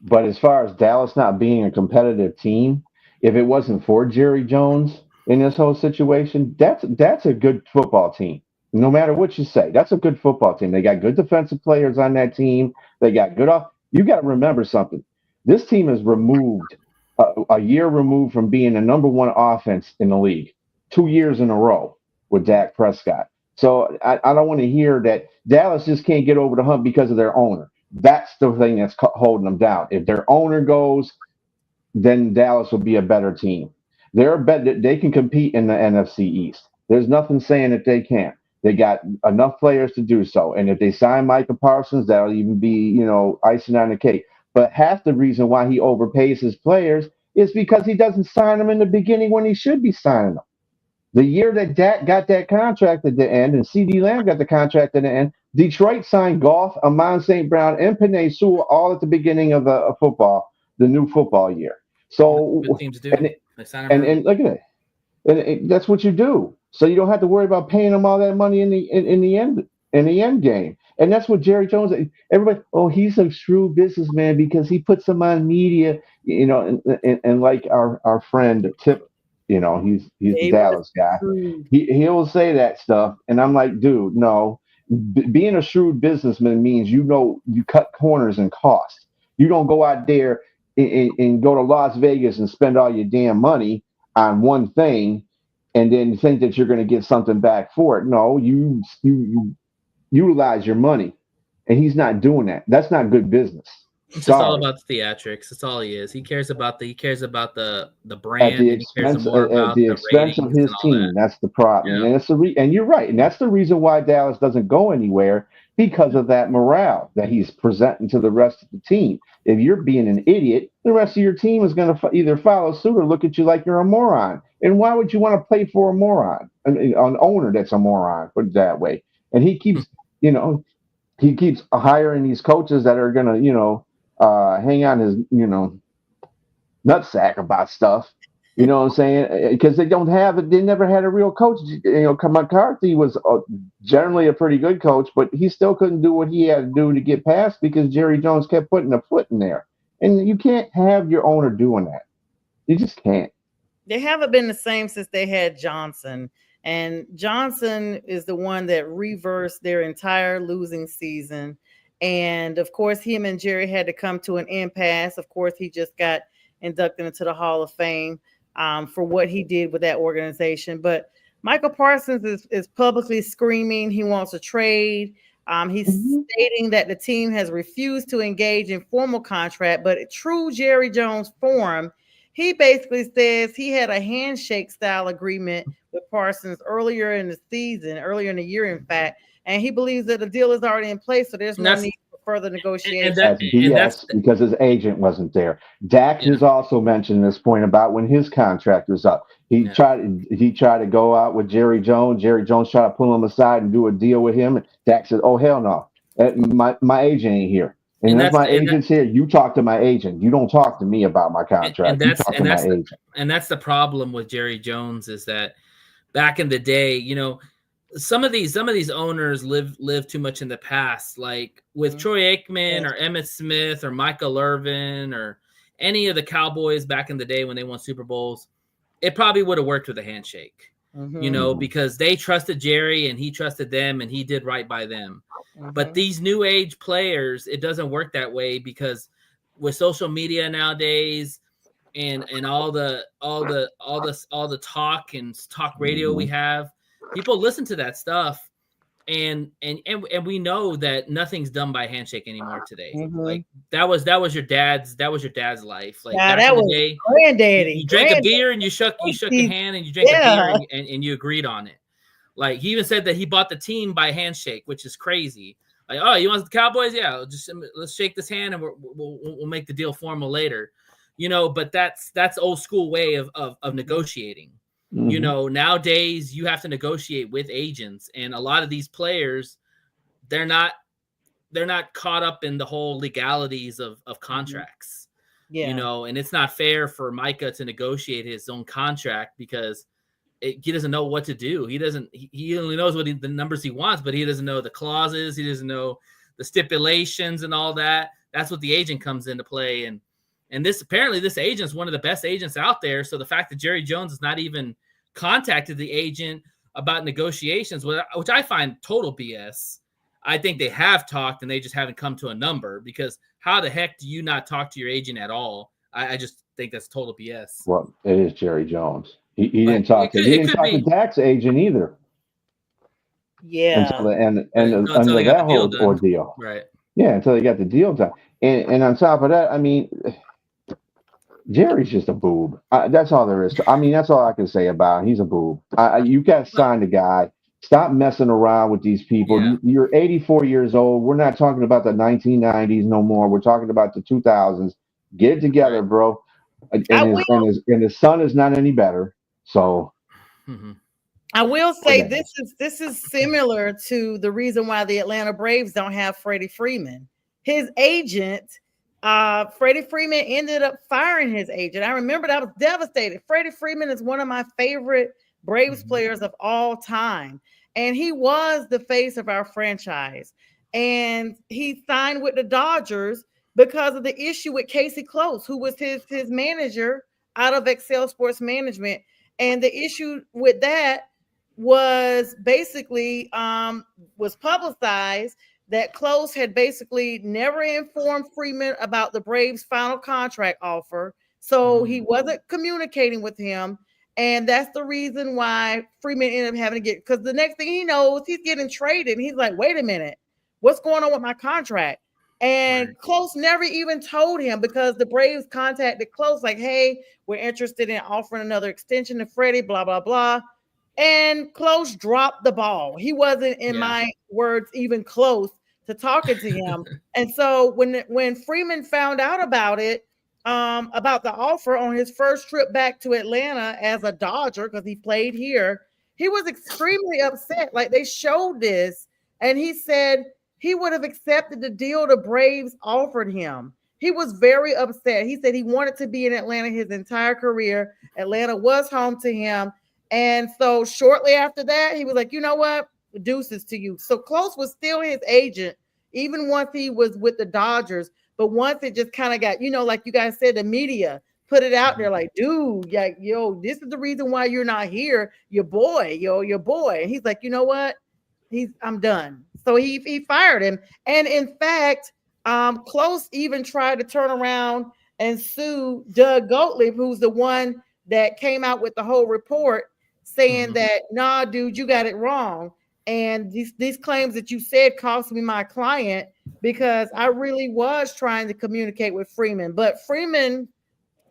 but as far as Dallas not being a competitive team, if it wasn't for Jerry Jones in this whole situation, that's a good football team. No matter what you say, that's a good football team. They got good defensive players on that team. They got good off. You got to remember something. This team is a year removed from being the number 1 offense in the league, 2 years in a row with Dak Prescott. So I don't want to hear that Dallas just can't get over the hump because of their owner. That's the thing that's holding them down. If their owner goes, then Dallas will be a better team. They can compete in the NFC East. There's nothing saying that they can't. They got enough players to do so. And if they sign Micah Parsons, that'll even be, icing on the cake. But half the reason why he overpays his players is because he doesn't sign them in the beginning when he should be signing them. The year that Dak got that contract at the end and CD Lamb got the contract at the end, Detroit signed Goff, Amon St. Brown, and Penei Sewell all at the beginning of the new football year. So, good teams do. And look at it. And that's what you do. So you don't have to worry about paying them all that money in the end game. And that's what Jerry Jones. Everybody, he's a shrewd businessman because he puts them on media, and like our friend Tip, he's the Dallas guy. He'll say that stuff, and I'm like, dude, no. Being a shrewd businessman means you cut corners and costs. You don't go out there and go to Las Vegas and spend all your damn money on one thing and then think that you're going to get something back for it. No, you utilize your money, and he's not doing that. That's not good business. It's just all about the theatrics. That's all he is. He cares about the brand. At the expense of his team. That's the problem. Yeah. And you're right. And that's the reason why Dallas doesn't go anywhere, because of that morale that he's presenting to the rest of the team. If you're being an idiot, the rest of your team is going to either follow suit or look at you like you're a moron. And why would you want to play for a moron, an owner that's a moron, put it that way? And he keeps, hiring these coaches that are going to, hang on his, nutsack about stuff. You know what I'm saying? Because they never had a real coach. McCarthy was generally a pretty good coach, but he still couldn't do what he had to do to get past because Jerry Jones kept putting a foot in there. And you can't have your owner doing that. You just can't. They haven't been the same since they had Johnson. And Johnson is the one that reversed their entire losing season. And of course, him and Jerry had to come to an impasse. Of course, he just got inducted into the Hall of Fame for what he did with that organization. But Michael Parsons is publicly screaming he wants a trade. He's stating that the team has refused to engage in formal contract, but a true Jerry Jones form, he basically says he had a handshake style agreement with Parsons earlier in the season, earlier in the year, in fact, and he believes that the deal is already in place, so there's no need for further negotiation. That's BS because his agent wasn't there. Dak has also mentioned this point about when his contract was up. He tried to go out with Jerry Jones. Jerry Jones tried to pull him aside and do a deal with him. And Dak said, "Oh hell no, my agent ain't here." And if my agent's here, you talk to my agent. You don't talk to me about my contract. You talk to my agent. And that's the problem with Jerry Jones is that back in the day, you know, some of these owners live too much in the past. Like with Troy Aikman or Emmitt Smith or Michael Irvin or any of the Cowboys back in the day when they won Super Bowls, it probably would have worked with a handshake. You know, because they trusted Jerry and he trusted them and he did right by them. But these new age players, it doesn't work that way because with social media nowadays and all the talk and talk radio we have, people listen to that stuff and we know that nothing's done by handshake anymore today. Like that was your dad's life. Like that was day, granddaddy. You drank a beer and you shook a hand and you drank a beer and you agreed on it. Like he even said that he bought the team by handshake, which is crazy. Like, oh, you want the Cowboys? Yeah, let's shake this hand and we'll make the deal formal later. You know, but that's old school way of negotiating. You know, nowadays you have to negotiate with agents, and a lot of these players, they're not caught up in the whole legalities of contracts. You know, and it's not fair for Micah to negotiate his own contract because he doesn't know what to do. He only knows the numbers he wants, but he doesn't know the clauses. He doesn't know the stipulations and all that. That's what the agent comes into play. And this agent's one of the best agents out there. So the fact that Jerry Jones has not even contacted the agent about negotiations, which I find total BS. I think they have talked and they just haven't come to a number, because how the heck do you not talk to your agent at all? I just think that's total BS. Well, it is Jerry Jones. He didn't talk to Dak's agent either. Yeah. Until that whole ordeal. Right. Yeah, until they got the deal done. And on top of that, I mean, Jerry's just a boob. That's all there is. That's all I can say about him. He's a boob. You got to sign the guy. Stop messing around with these people. Yeah. You're 84 years old. We're not talking about the 1990s no more. We're talking about the 2000s. Get it together, bro. And his son is not any better. So I will say this is similar to the reason why the Atlanta Braves don't have Freddie Freeman. His agent, Freddie Freeman, ended up firing his agent. I remember that. I was devastated. Freddie Freeman is one of my favorite Braves players of all time. And he was the face of our franchise. And he signed with the Dodgers because of the issue with Casey Close, who was his manager out of Excel Sports Management. And the issue with that was basically was publicized that Close had basically never informed Freeman about the Braves' final contract offer. So he wasn't communicating with him. And that's the reason why Freeman ended up having to get, because the next thing he knows, he's getting traded. And he's like, wait a minute, what's going on with my contract? And Close never even told him, because the Braves contacted Close like, hey, we're interested in offering another extension to Freddie, blah, blah, blah. And Close dropped the ball. He wasn't, in my words, even close to talking to him. And so when Freeman found out about it, about the offer on his first trip back to Atlanta as a Dodger, because he played here, he was extremely upset. Like, they showed this, and he said he would have accepted the deal the Braves offered him. He was very upset. He said he wanted to be in Atlanta his entire career. Atlanta was home to him. And so shortly after that, he was like, you know what? Deuces to you. So Close was still his agent, even once he was with the Dodgers. But once it just kind of got, like you guys said, the media put it out there like, dude, yeah, yo, this is the reason why you're not here. Your boy, your boy. And he's like, you know what? I'm done. So he fired him. And in fact, Close even tried to turn around and sue Doug Gottlieb, who's the one that came out with the whole report saying that, nah, dude, you got it wrong. And these claims that you said cost me my client because I really was trying to communicate with Freeman. But Freeman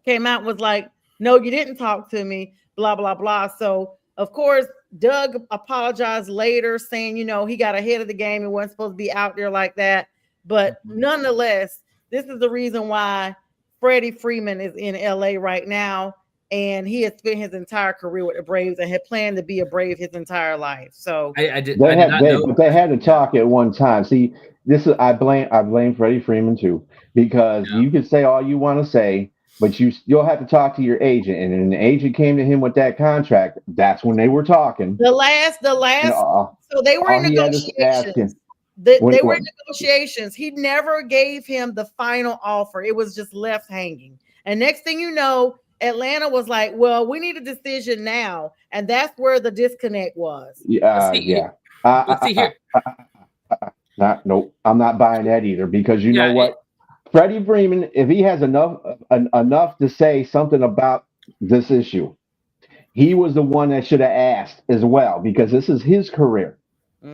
came out and was like, no, you didn't talk to me, blah, blah, blah. So, of course, Doug apologized later saying, you know, he got ahead of the game and wasn't supposed to be out there like that. But nonetheless, this is the reason why Freddie Freeman is in LA right now. And he has spent his entire career with the Braves and had planned to be a Brave his entire life. So They had to talk at one time. See, I blame Freddie Freeman too, because you can say all you want to say, but you'll have to talk to your agent. And when the agent came to him with that contract, that's when they were talking. The last. So they were in negotiations. They were in negotiations. He never gave him the final offer. It was just left hanging. And next thing you know, Atlanta was like, well, we need a decision now. And that's where the disconnect was. Nope. I'm not buying that either, because you know what? Freddie Freeman, if he has enough to say something about this issue, he was the one that should have asked as well, because this is his career.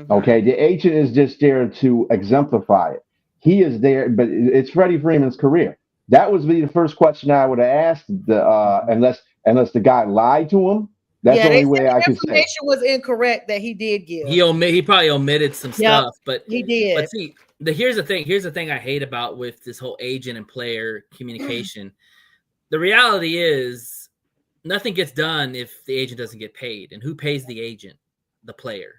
Okay, the agent is just there to exemplify it. He is there, but it's Freddie Freeman's career. That would be the first question I would have asked. Unless the guy lied to him, that's the only way I could say. The information was incorrect that he did give. He probably omitted some stuff, but he did. But see, here's the thing. Here's the thing I hate about with this whole agent and player communication. The reality is, nothing gets done if the agent doesn't get paid. And who pays the agent? The player.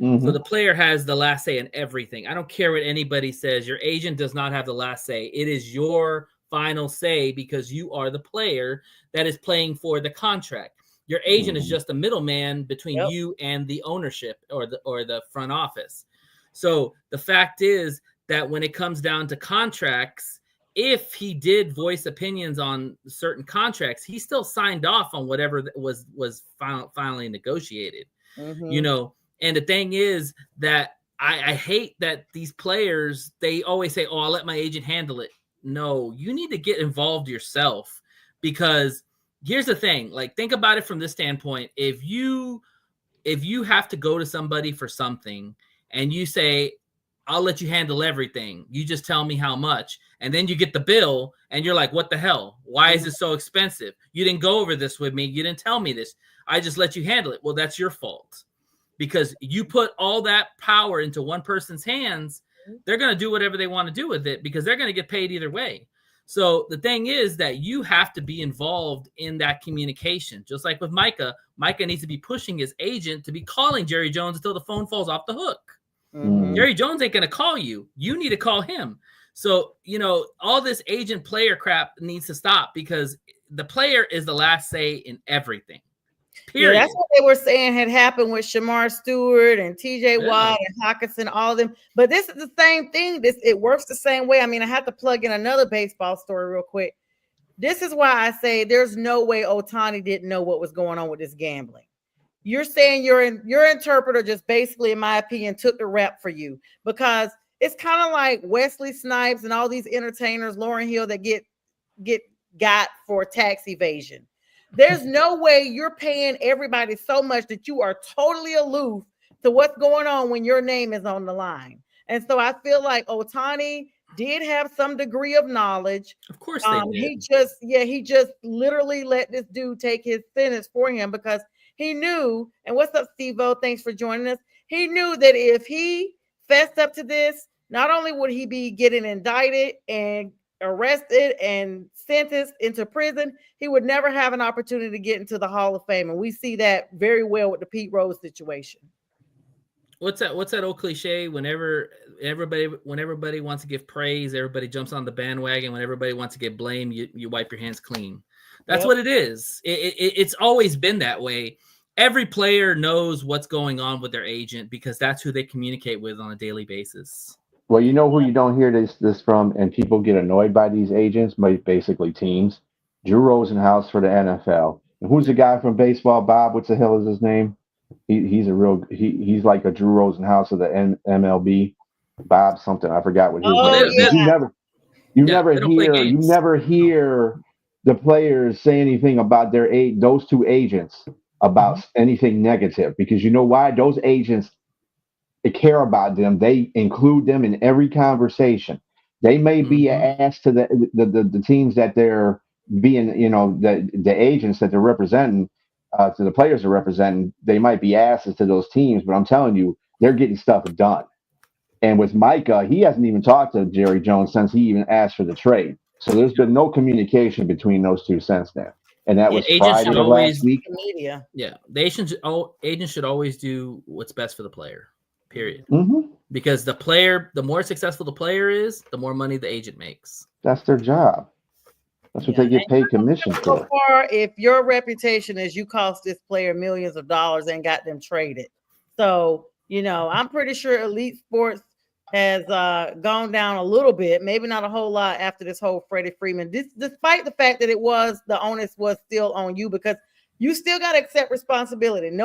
So the player has the last say in everything. I don't care what anybody says. Your agent does not have the last say. It is your final say, because you are the player that is playing for the contract. Your agent is just a middleman between you and the ownership or the front office. So the fact is that when it comes down to contracts, if he did voice opinions on certain contracts, he still signed off on whatever was finally negotiated. You know, and the thing is that I hate that these players, they always say, oh, I'll let my agent handle it. No, you need to get involved yourself, because here's the thing. Like, think about it from this standpoint. If you have to go to somebody for something and you say, I'll let you handle everything, you just tell me how much, and then you get the bill and you're like, what the hell? Why is it so expensive? You didn't go over this with me. You didn't tell me this. I just let you handle it. Well, that's your fault, because you put all that power into one person's hands. They're going to do whatever they want to do with it, because they're going to get paid either way. So the thing is that you have to be involved in that communication. Just like with Micah needs to be pushing his agent to be calling Jerry Jones until the phone falls off the hook. Jerry Jones ain't going to call you. You need to call him. So, you know, all this agent player crap needs to stop, because the player is the last say in everything. Period. Yeah, that's what they were saying had happened with Shamar Stewart and TJ Watt and Hawkinson, all of them. But this is the same thing. It works the same way. I mean, I have to plug in another baseball story real quick. This is why I say there's no way Ohtani didn't know what was going on with this gambling. You're saying your interpreter just basically, in my opinion, took the rep for you, because it's kind of like Wesley Snipes and all these entertainers, Lauryn Hill, that got for tax evasion. There's no way you're paying everybody so much that you are totally aloof to what's going on when your name is on the line. And so I feel like Ohtani did have some degree of knowledge. Of course they did. He just literally let this dude take his sentence for him, because he knew, and what's up, Steve-O? Thanks for joining us. He knew that if he fessed up to this, not only would he be getting indicted and arrested and sentenced into prison, he would never have an opportunity to get into the Hall of Fame. And we see that very well with the Pete Rose situation. What's that old cliche? Whenever everybody wants to give praise, everybody jumps on the bandwagon. When everybody wants to get blamed, you wipe your hands clean. That's what it is. It's always been that way. Every player knows what's going on with their agent, because that's who they communicate with on a daily basis. Well, you know who you don't hear this from, and people get annoyed by these agents, basically teams. Drew Rosenhaus for the NFL. And who's the guy from baseball? Bob, what's the hell is his name? He's like a Drew Rosenhaus of the MLB. Bob something. I forgot what his name is. Yeah. You Yeah, they don't play games. never hear the players say anything about those two agents about anything negative, because you know why? Those agents care about them. They include them in every conversation. They may be asked to the teams that they're being, you know, the agents that they're representing, to the players they're representing. They might be asked to those teams, but I'm telling you, they're getting stuff done. And with Micah, he hasn't even talked to Jerry Jones since he even asked for the trade. So there's been no communication between those two since then. And that was Friday of last week. Media. Yeah, the agents should always do what's best for the player. Period. Because the more successful the player is, the more money the agent makes. That's their job. That's what they get paid commission for. So far, if your reputation is you cost this player millions of dollars and got them traded. So, you know, I'm pretty sure Elite Sports has gone down a little bit, maybe not a whole lot after this whole Freddie Freeman, despite the fact that the onus was still on you, because you still got to accept responsibility.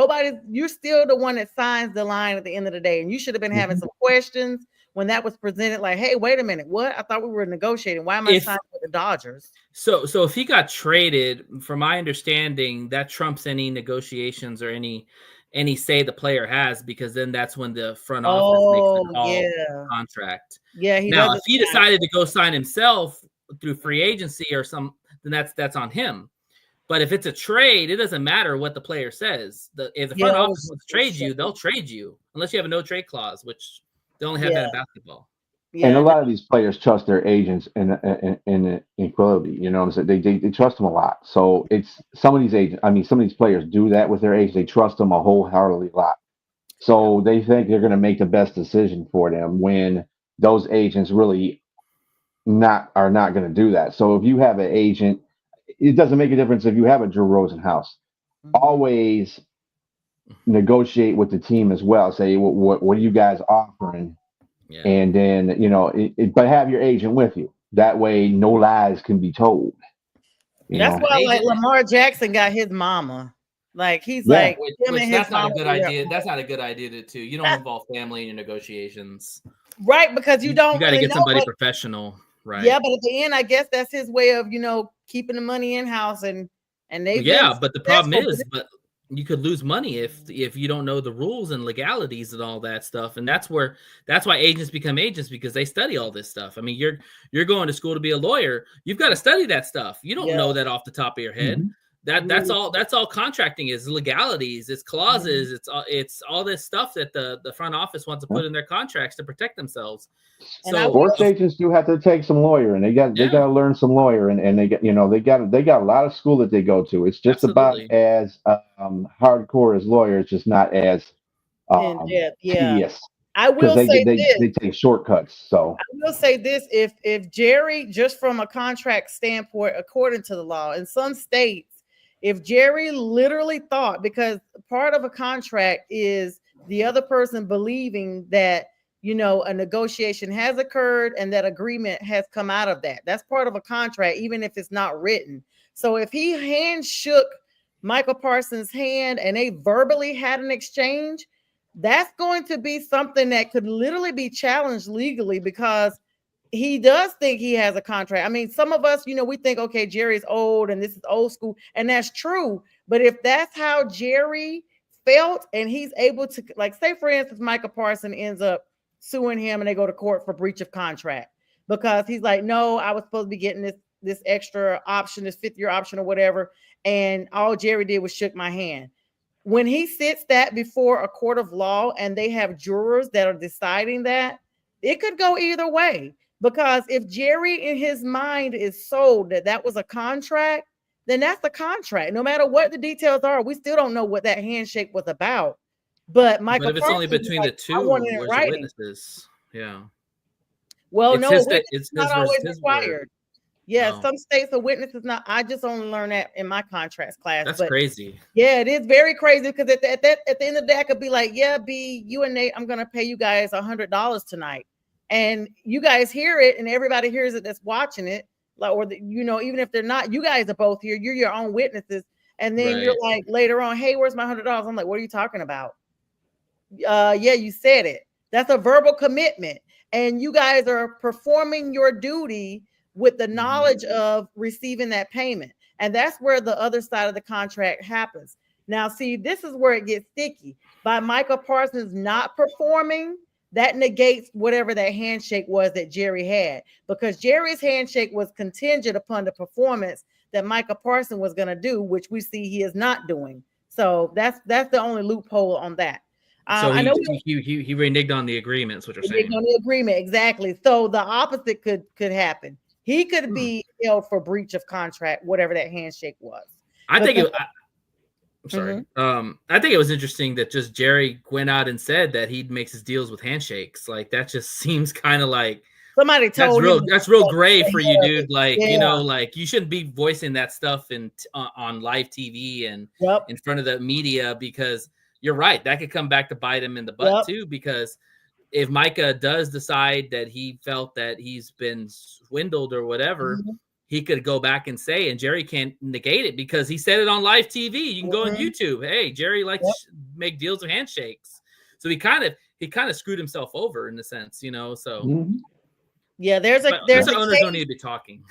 You're still the one that signs the line at the end of the day. And you should have been having some questions when that was presented, like, hey, wait a minute, what? I thought we were negotiating. Why am I signing with the Dodgers? So if he got traded, from my understanding, that trumps any negotiations or any say the player has, because then that's when the front office makes the call contract. Yeah. Now, if he decided to go sign himself through free agency or then that's on him. But if it's a trade, it doesn't matter what the player says. If the front office wants to trade you, they'll trade you unless you have a no trade clause, which they only have that in basketball. Yeah. And a lot of these players trust their agents in equality. You know what I'm saying? They trust them a lot. So it's some of these players do that with their agents. They trust them a wholeheartedly lot. So they think they're going to make the best decision for them when those agents really are not going to do that. So if you have an agent, it doesn't make a difference if you have a Drew Rosenhaus. Always negotiate with the team as well. Say, what are you guys offering? Yeah. And then, you know, but have your agent with you. That way, no lies can be told. That's why, like, Lamar Jackson got his mama. Like, he's that's not a good idea. That's not a good idea to. You don't involve family in your negotiations, right? Because you don't. You got to get somebody professional, right? Yeah, but at the end, I guess that's his way of, you know, keeping the money in house, and they. Yeah, but the problem is, you could lose money if you don't know the rules and legalities and all that stuff. And that's why agents become agents, because they study all this stuff. I mean, you're going to school to be a lawyer. You've got to study that stuff. You don't know that off the top of your head. That's all contracting is, legalities, it's clauses, it's all this stuff that the front office wants to put in their contracts to protect themselves. So sports agents do have to take some lawyer, and they got to learn some lawyer, and they got they got a lot of school that they go to. It's just about as hardcore as lawyers, just not as tedious. I will say they take shortcuts. So I will say this: if Jerry, just from a contract standpoint, according to the law, in some states, if Jerry literally thought, because part of a contract is the other person believing that, you know, a negotiation has occurred and that agreement has come out of that. That's part of a contract, even if it's not written. So if he hand shook Michael Parsons' hand and they verbally had an exchange, that's going to be something that could literally be challenged legally, because he does think he has a contract. I mean, some of us, you know, we think, okay, Jerry's old and this is old school, and that's true. But if that's how Jerry felt, and he's able to, like, say, for instance, Michael Parsons ends up suing him and they go to court for breach of contract because he's like, no, I was supposed to be getting this extra option, this 5th-year option or whatever, and all Jerry did was shook my hand. When he sits that before a court of law and they have jurors that are deciding that, it could go either way. Because if Jerry in his mind is sold that was a contract, then that's the contract. No matter what the details are, we still don't know what that handshake was about. But Michael, if it's only between the two, where's the witnesses? Yeah. Well, it's not always required. Yeah, some states a witness is not. I just only learned that in my contracts class. That's crazy. Yeah, it is very crazy, because at the end of the day, I could be like, yeah, B, you and Nate, I'm gonna pay you guys $100 tonight, and you guys hear it, and everybody hears it that's watching it. like, or even if they're not, you guys are both here. You're your own witnesses, and then you're Right. like later on, hey, where's my $100? I'm like, what are you talking about? Yeah, you said it. That's a verbal commitment, and you guys are performing your duty with the knowledge of receiving that payment, and that's where the other side of the contract happens. Now, see, this is where it gets sticky. By Micah Parsons not performing, that negates whatever that handshake was that Jerry had, because Jerry's handshake was contingent upon the performance that Micah Parsons was going to do, which we see he is not doing. So that's the only loophole on that. So I know he reneged on the agreement. Is what you're saying? On the agreement, exactly. So the opposite could happen. He could be held for breach of contract, whatever that handshake was. I think it. I'm sorry. I think it was interesting that just Jerry went out and said that he makes his deals with handshakes. Like that just seems kind of like somebody told him. That's real gray for you, dude. Like like you shouldn't be voicing that stuff on live TV and in front of the media, because you're right, that could come back to bite him in the butt too. Because if Micah does decide that he felt that he's been swindled or whatever. He could go back and say, and Jerry can't negate it because he said it on live TV. You can go on YouTube. Hey, Jerry likes to make deals with handshakes. So he kind of screwed himself over in a sense, So yeah, there's the owners don't need to be talking.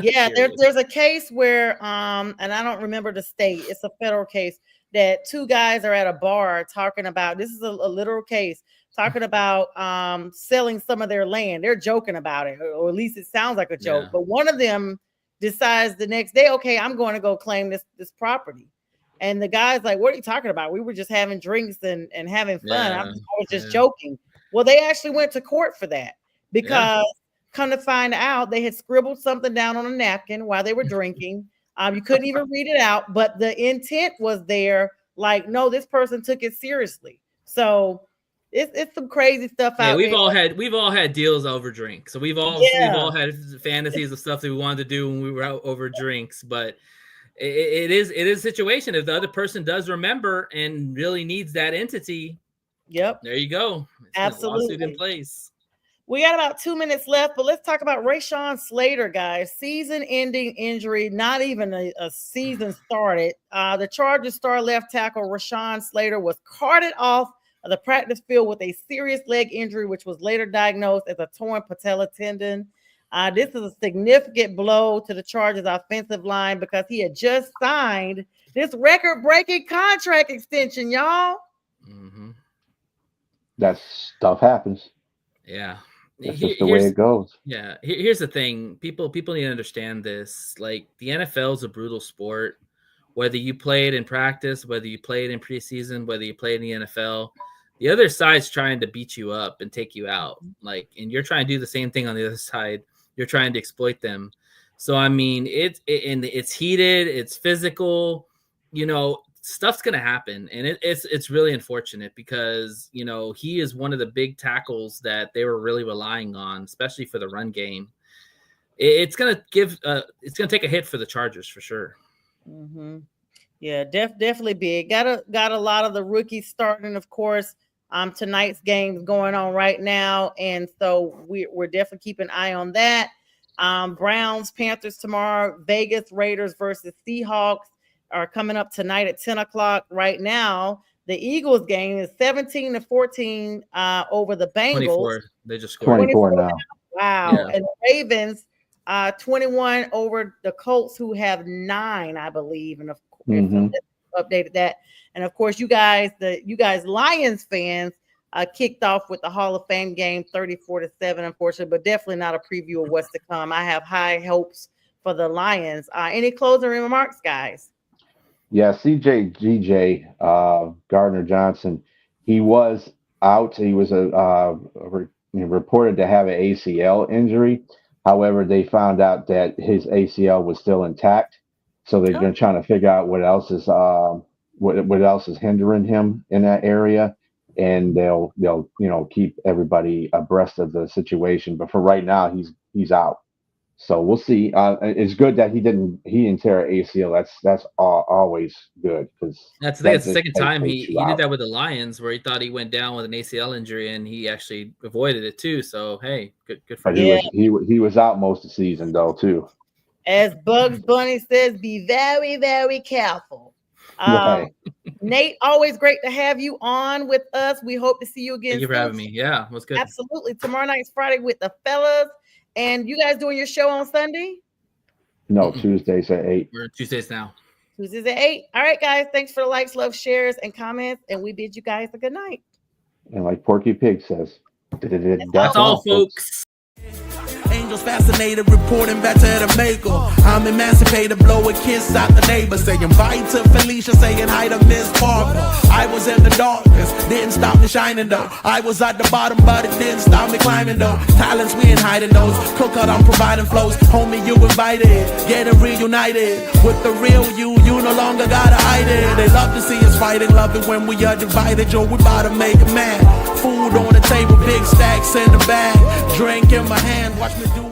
Yeah, there's a case where and I don't remember the state. It's a federal case that two guys are at a bar talking about. This is a literal case. Talking about selling some of their land. They're joking about it, or at least it sounds like a joke. But one of them decides the next day, okay, I'm going to go claim this property. And the guy's like, what are you talking about? We were just having drinks and having fun. I was just joking. Well, they actually went to court for that because come to find out they had scribbled something down on a napkin while they were drinking. You couldn't even read it out, but the intent was there. Like, no, this person took it seriously. So it's some crazy stuff out there. We've all had deals over drinks. So we've all had fantasies of stuff that we wanted to do when we were out over drinks. But it is a situation. If the other person does remember and really needs that entity, there you go. Absolutely. Lawsuit in place. We got about 2 minutes left, but let's talk about Rashawn Slater, guys. Season-ending injury, not even a season started. The Chargers star left tackle Rashawn Slater was carted off of the practice field with a serious leg injury, which was later diagnosed as a torn patella tendon. This is a significant blow to the Chargers offensive line because he had just signed this record-breaking contract extension, y'all. That stuff happens. Yeah. That's just the way it goes. Yeah. Here's the thing. People need to understand this. Like, the NFL is a brutal sport. Whether you play it in practice, whether you play it in preseason, whether you play it in the NFL, the other side's trying to beat you up and take you out. Like, and you're trying to do the same thing on the other side. You're trying to exploit them. So, I mean, it's heated, it's physical, stuff's going to happen. And it's really unfortunate because, he is one of the big tackles that they were really relying on, especially for the run game. It's going to take a hit for the Chargers for sure. Yeah, definitely big. Got a lot of the rookies starting, of course. Tonight's game's going on right now, and so we're definitely keeping an eye on that. Browns, Panthers tomorrow. Vegas Raiders versus Seahawks are coming up tonight at 10 o'clock. Right now, the Eagles game is 17-14 over the Bengals. 24. They just scored 24 now. Wow. Yeah. And the Ravens 21 over the Colts, who have 9, I believe, and of course updated that. And of course, you guys Lions fans kicked off with the Hall of Fame game 34-7, unfortunately, but definitely not a preview of what's to come. I have high hopes for the Lions. Any closing remarks, guys? Yeah, CJ Gardner Johnson, he was out. He was reported to have an ACL injury. However, they found out that his ACL was still intact, so they're going to try to figure out what else is hindering him in that area, and they'll keep everybody abreast of the situation. But for right now, he's out. So we'll see. It's good that he didn't tear an ACL. That's always good because that's the second time he did that with the Lions, where he thought he went down with an ACL injury and he actually avoided it too. So hey, good for him. He was out most of the season though too. As Bugs Bunny says, be very, very careful. Right. Nate, always great to have you on with us. We hope to see you again. Thank you for soon. having me. Yeah, it was good. Absolutely. Tomorrow night's Friday with the fellas. And you guys doing your show on Sunday? No, Tuesdays at 8. We're Tuesdays now. Tuesdays at 8. All right, guys. Thanks for the likes, love, shares, and comments. And we bid you guys a good night. And like Porky Pig says, That's all, folks. Angels fascinated, reporting back to the maker. I'm emancipated, blow a kiss out the neighbor. Saying bye to Felicia, saying hi to Miss Parker. I was in the darkness, didn't stop me shining though. I was at the bottom, but it didn't stop me climbing though. Talents we ain't hiding those. Cook out, I'm providing flows. Homie, you invited, getting reunited with the real you. You no longer gotta hide it. They love to see us fighting, love it when we are divided. Yo, we about to make a man. Food on the table, big stacks in the bag. Drink in my hand, watch me do